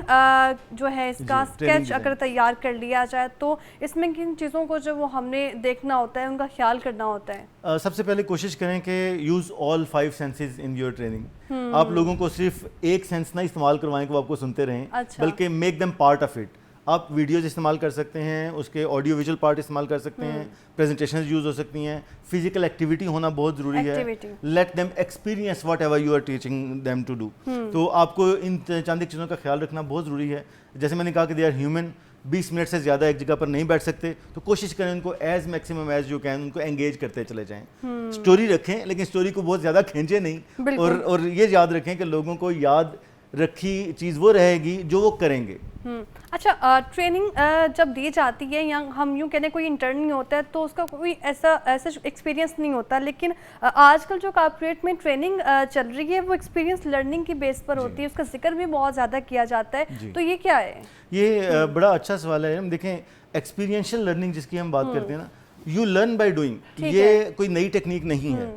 जो है इसका स्केच अगर तैयार कर लिया जाए तो इसमें किन चीज़ों को जो वो हमने देखना होता है, उनका ख्याल करना होता है? सबसे पहले कोशिश करें कि use all 5 senses in your training. आप लोगों को सिर्फ एक सेंस ना इस्तेमाल करवाएं कि वो आपको सुनते रहें, बल्कि make them part of it. आप वीडियोज इस्तेमाल कर सकते हैं, उसके ऑडियो विजुअल पार्ट इस्तेमाल कर सकते हैं, प्रेजेंटेशंस यूज़ हो सकती हैं, फिजिकल एक्टिविटी होना बहुत ज़रूरी है। Let them experience whatever you are teaching them to do. तो आपको इन चंद चीज़ों का ख्याल रखना बहुत ज़रूरी है। जैसे मैंने कहा कि दे आर ह्यूमन, 20 मिनट से ज़्यादा एक जगह पर नहीं बैठ सकते, तो कोशिश करें उनको as maximum as you can उनको एंगेज करते चले जाएं। स्टोरी रखें, लेकिन स्टोरी को बहुत ज़्यादा खींचे नहीं, और ये याद रखें कि लोगों को याद रखी चीज़ वो रहेगी जो वो करेंगे। अच्छा, ट्रेनिंग जब दी जाती है या हम यूँ कहने कोई इंटर्न नहीं होता है तो उसका कोई ऐसा एक्सपीरियंस नहीं होता, लेकिन आजकल जो कॉर्पोरेट में ट्रेनिंग चल रही है वो एक्सपीरियंस लर्निंग की बेस पर होती है, उसका जिक्र भी बहुत ज़्यादा किया जाता है, तो ये क्या है? ये बड़ा अच्छा सवाल है। हम देखें, एक्सपीरियंशियल लर्निंग जिसकी हम बात करते हैं ना, यू लर्न बाय डूइंग, ये कोई नई टेक्निक नहीं है,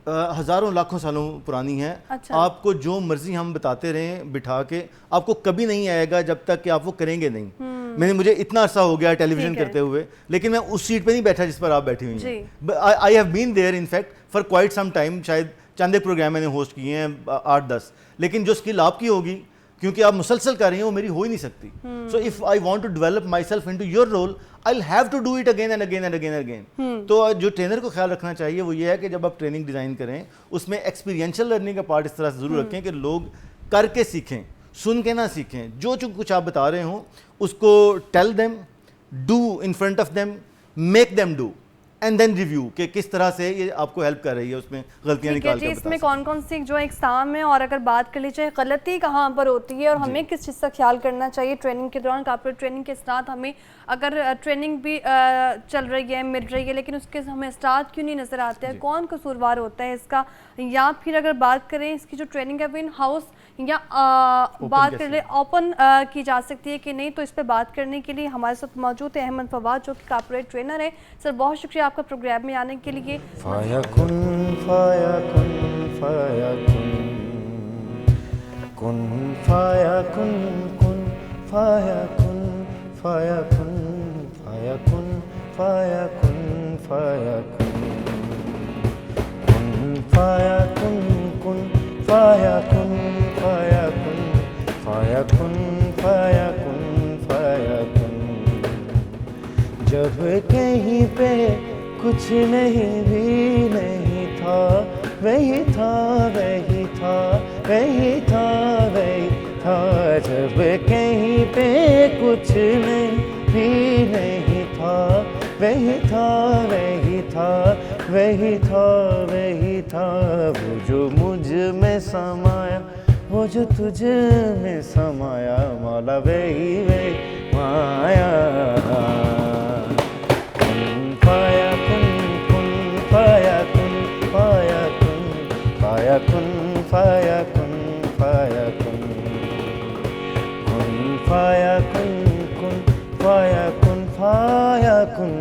हज़ारों लाखों सालों पुरानी है। अच्छा। आपको जो मर्जी हम बताते रहें बिठा के, आपको कभी नहीं आएगा जब तक कि आप वो करेंगे नहीं। मुझे इतना अर्सा हो गया टेलीविजन करते हुए, लेकिन मैं उस सीट पे नहीं बैठा जिस पर आप बैठी हुई हैं। I have been there in fact for quite some time. शायद चंद एक प्रोग्राम मैंने होस्ट किए हैं 8-10, लेकिन जो स्किल आपकी होगी, क्योंकि आप मुसलसल कर रही हैं, वो मेरी हो ही नहीं सकती। So if I want to develop myself into your role, I will have to do it again and again and again again. तो जो ट्रेनर को ख्याल रखना चाहिए वो ये है कि जब आप ट्रेनिंग डिज़ाइन करें, उसमें एक्सपीरियंशियल लर्निंग का पार्ट इस तरह से ज़रूर रखें कि लोग करके सीखें, सुन के ना सीखें। जो कुछ आप बता रहे हो उसको tell them, do in front of them, make them do and then review कि किस तरह से ये आपको हेल्प कर रही है, उसमें गलतियां निकाल कर। इसमें कौन कौन सी जो एग्जाम है, और अगर बात कर ली जाए गलती कहाँ पर होती है और हमें किस चीज़ का ख्याल करना चाहिए ट्रेनिंग के दौरान? कॉर्पोरेट ट्रेनिंग के साथ हमें अगर ट्रेनिंग भी चल रही है, मिल रही है, लेकिन उसके हमें स्टार्ट क्यों नहीं नज़र आते हैं, कौन कसूरवार होता है इसका? या फिर अगर बात करें इसकी जो ट्रेनिंग है वो इन हाउस या बात कर ले ओपन की जा सकती है कि नहीं, तो इस पे बात करने के लिए हमारे साथ मौजूद है अहमद फवाद जो कि कॉर्पोरेट ट्रेनर है। सर बहुत शुक्रिया आपका प्रोग्राम में आने के लिए। फायाकुन फायाकुन फायाकुन कुन फायाकुन कुन फायाकुन फायाकुन फायाकुन फायाकुन फायाकुन कुन फायाकुन कुन फायाकुन फायाकुन फायाकुन फायाकुन फायाकुन। जब कहीं पे कुछ नहीं भी नहीं था, वही था वही था वही था वही था। जब कहीं पे कुछ नहीं भी नहीं था, वही था वही था वही था वही था। वो जो मुझ में समाया, वो जो तुझ में समाया, मौला वही वही माया। कुन फायाकुन कुन फायाकुन फायाकुन फायाकुन फायाकुन फायाकुन कुन फायाकुन कुन फायाकुन फायाकुन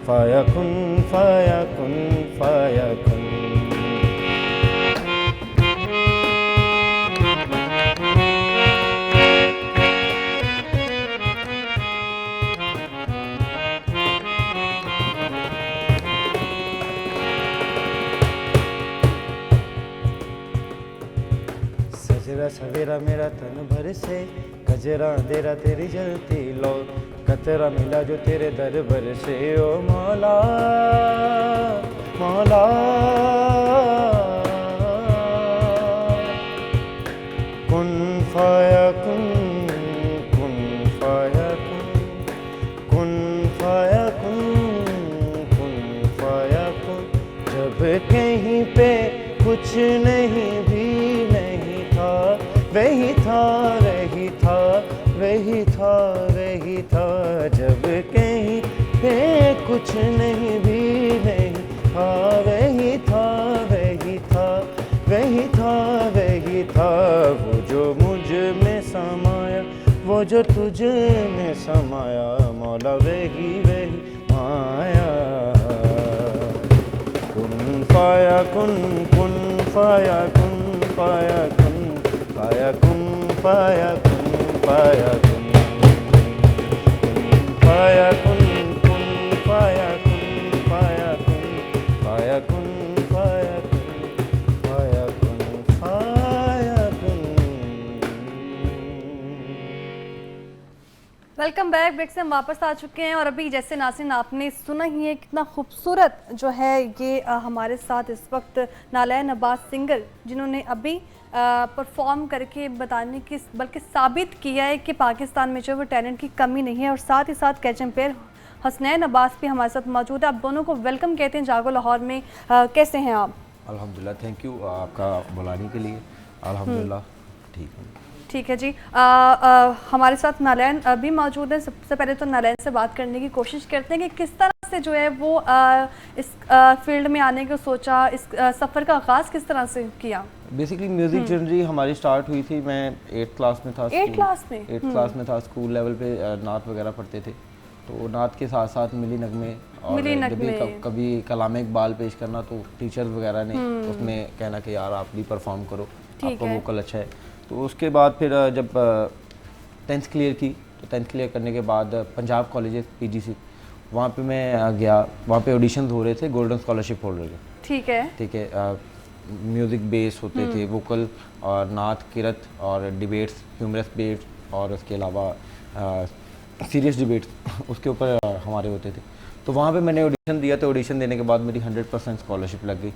फायाकुन फायाकुन फायाकुन। सजरा सवेरा मेरा तन भर से, गजरा अंधेरा तेरी जलती लो, कतरा मिला जो तेरे दरबार से। ओ मौला मौला कुन फायाकुन कुन फायाकुन कुन फायाकुन कुन फायाकुन। जब कहीं पे कुछ नहीं भी नहीं था, वही था वही था वही था वही था। जब कहीं पे कुछ नहीं भी नहीं था, वही था वही था वही था वही था। वो जो मुझ में समाया, वो जो तुझ में समाया, मौला वही वही माया। कुन फायाकुन कुन फायाकुन फायाकुन फायाकुन फायाकुन फायाकुन फायाकुन कुन फायाकुन फायाकुन फायाकुन फायाकुन फायाकुन फायाकुन। Welcome back. ब्रेक से हम वापस आ चुके हैं और अभी जैसे नाज़रीन आपने सुना ही है कितना खूबसूरत जो है ये हमारे साथ इस वक्त नालैन अब्बास सिंगर, जिन्होंने अभी परफॉर्म करके बताने की बल्कि साबित किया है कि पाकिस्तान में जो वो टैलेंट की कमी नहीं है। और साथ ही साथ कैच एम्पेयर हसनैन अब्बास भी हमारे साथ मौजूद है। आप दोनों को वेलकम कहते हैं जागो लाहौर में। कैसे हैं आप? अल्हम्दुलिल्लाह, थैंक यू आपका बुलाने के लिए। अल्हम्दुलिल्लाह ठीक है। ठीक है जी। हमारे साथ नालैन भी मौजूद है। सबसे पहले तो नालैन से बात करने की कोशिश करते हैं कि किस तरह से जो है वो इस फील्ड में आने को सोचा, इस सफ़र का आगाज़ किस तरह से किया। बेसिकली म्यूज़िक जर्नी हमारी स्टार्ट हुई थी, मैं 8th क्लास में था। 8th क्लास में? 8th क्लास में था। स्कूल लेवल पे नात वगैरह पढ़ते थे, तो नात के साथ साथ मिली नगमे और जब कभी कलाम इकबाल पेश करना तो टीचर्स वगैरह ने उसमें कहना कि यार आप भी परफॉर्म करो, आपका वोकल अच्छा है। तो उसके बाद फिर जब 10th क्लियर की, तो 10th क्लियर करने के बाद पंजाब कॉलेज PGC वहाँ पे मैं गया। वहाँ पे ऑडिशंस हो रहे थे गोल्डन स्कॉलरशिप होल्डर के। ठीक है। म्यूज़िक बेस होते थे, वोकल और नात, किरत और डिबेट्स, ह्यूमरस डिबेट्स और उसके अलावा सीरियस डिबेट्स उसके ऊपर हमारे होते थे। तो वहाँ पे मैंने ऑडिशन दिया, तो ऑडिशन देने के बाद मेरी 100% स्कॉलरशिप लग गई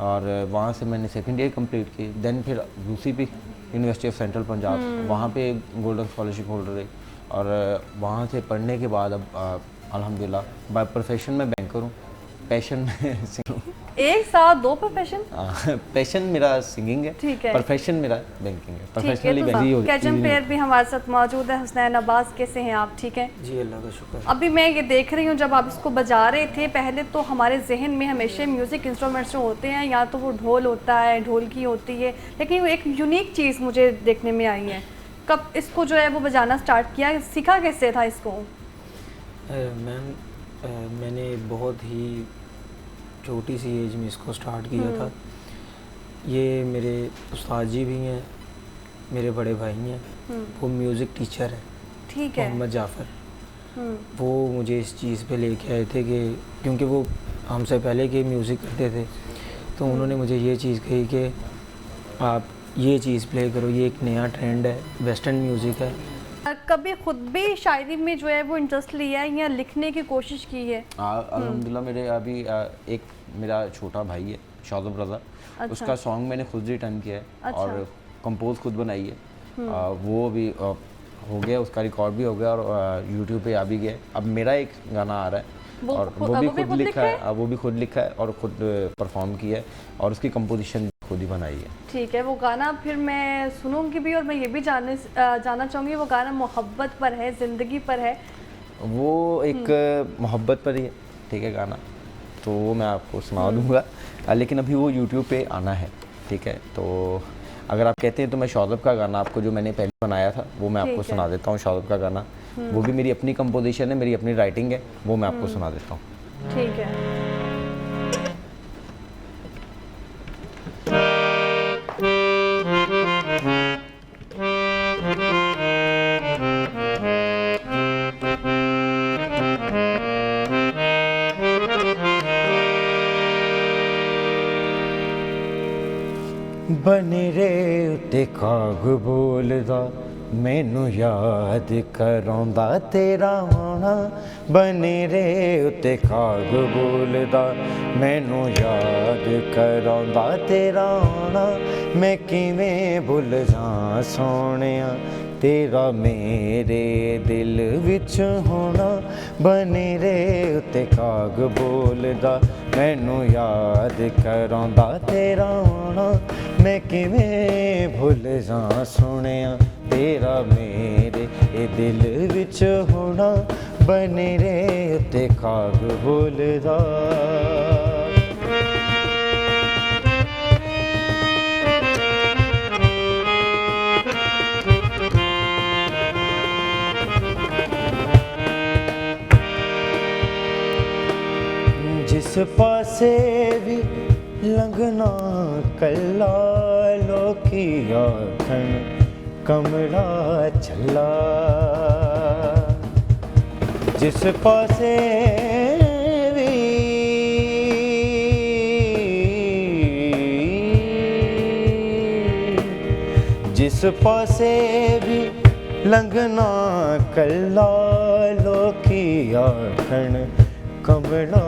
और वहाँ से मैंने सेकेंड ईयर कंप्लीट की। देन फिर UCP university of central Punjab, वहाँ पे गोल्डन स्कॉलरशिप होल्डर है और वहाँ से पढ़ने के बाद अब अल्हम्दुलिल्लाह बाय प्रोफेशन में बैंकर हूँ, पैशन में एक साथ 2 प्रोफेशन? पैशन मेरा सिंगिंग है, ठीक है। प्रोफेशन मेरा बैंकिंग है। ठीक है, प्रोफेशनली तो कैजन प्लेयर भी हमारे साथ मौजूद है, हुसनैन अब्बास, कैसे हैं आप? ठीक है जी, अल्लाह का शुक्र। अभी मैं ये देख रही हूँ जब आप इसको बजा रहे थे, पहले तो हमारे जहन में हमेशा म्यूज़िक इंस्ट्रूमेंट्स जो होते हैं या तो वो ढोल होता है, ढोलकी होती है, लेकिन वो एक यूनिक चीज़ मुझे देखने में आई है। कब इसको जो है वो बजाना स्टार्ट किया, सीखा कैसे था इसको? मैम, मैंने बहुत ही छोटी सी एज में इसको स्टार्ट किया था। ये मेरे उस्ताद जी भी हैं, मेरे बड़े भाई हैं, वो म्यूज़िक टीचर हैं, ठीक है। मोहम्मद जाफ़र। वो मुझे इस चीज़ पे लेके आए थे कि क्योंकि वो हमसे पहले के म्यूज़िक करते थे, तो उन्होंने मुझे ये चीज़ कही कि आप ये चीज़ प्ले करो, ये एक नया ट्रेंड है, वेस्टर्न म्यूज़िक है। कभी खुद भी शायरी में जो है वो इंटरेस्ट लिया है या लिखने की कोशिश की है? अल्हम्दुलिल्लाह मेरे अभी एक मेरा छोटा भाई है शादब रज़ा, उसका सॉन्ग मैंने खुद रिटर्न किया है और कंपोज खुद बनाई है। वो भी हो गया, उसका रिकॉर्ड भी हो गया और यूट्यूब पे आ भी गया। अब मेरा एक गाना आ रहा है और वो भी खुद लिखा है, वो भी खुद लिखा है और खुद परफॉर्म किया है और उसकी कंपोजिशन खुद ही बनाई है। ठीक है, वो गाना फिर मैं सुनूंगी भी और मैं ये भी जानना चाहूँगी वो गाना मोहब्बत पर है, ज़िंदगी पर है? वो एक मोहब्बत पर ही है, ठीक है गाना, तो वो मैं आपको सुना दूंगा, लेकिन अभी वो यूट्यूब पे आना है, ठीक है। तो अगर आप कहते हैं तो मैं शौदब का गाना आपको जो मैंने पहले बनाया था वो मैं आपको सुना देता हूँ। शौदब का गाना वो भी मेरी अपनी कंपोजिशन है, मेरी अपनी राइटिंग है, वो मैं आपको सुना देता हूँ। ठीक है। बने रे उत्ते काग बोलदा, मैनू याद करांदा तेरा आना। बने रे उत्ते काग बोलदा, मैनू याद करांदा तेरा आना। मैं किवें भुल जां सोहणिया तेरा मेरे दिल विच होना। बने रे उत्ते काग बोलदा, मैनू याद करांदा तेरा आना। मैं किवें भुल जां सोहणिया तेरा मेरे दिल विच होना। बने रे उत्ते काग बोलदा। जिस पासे भी लंघना कल्ला, लोकी आखन कमला चला। जिस पासे भी जिस पासे भी लंघना कल्ला, लोकी आखन कमला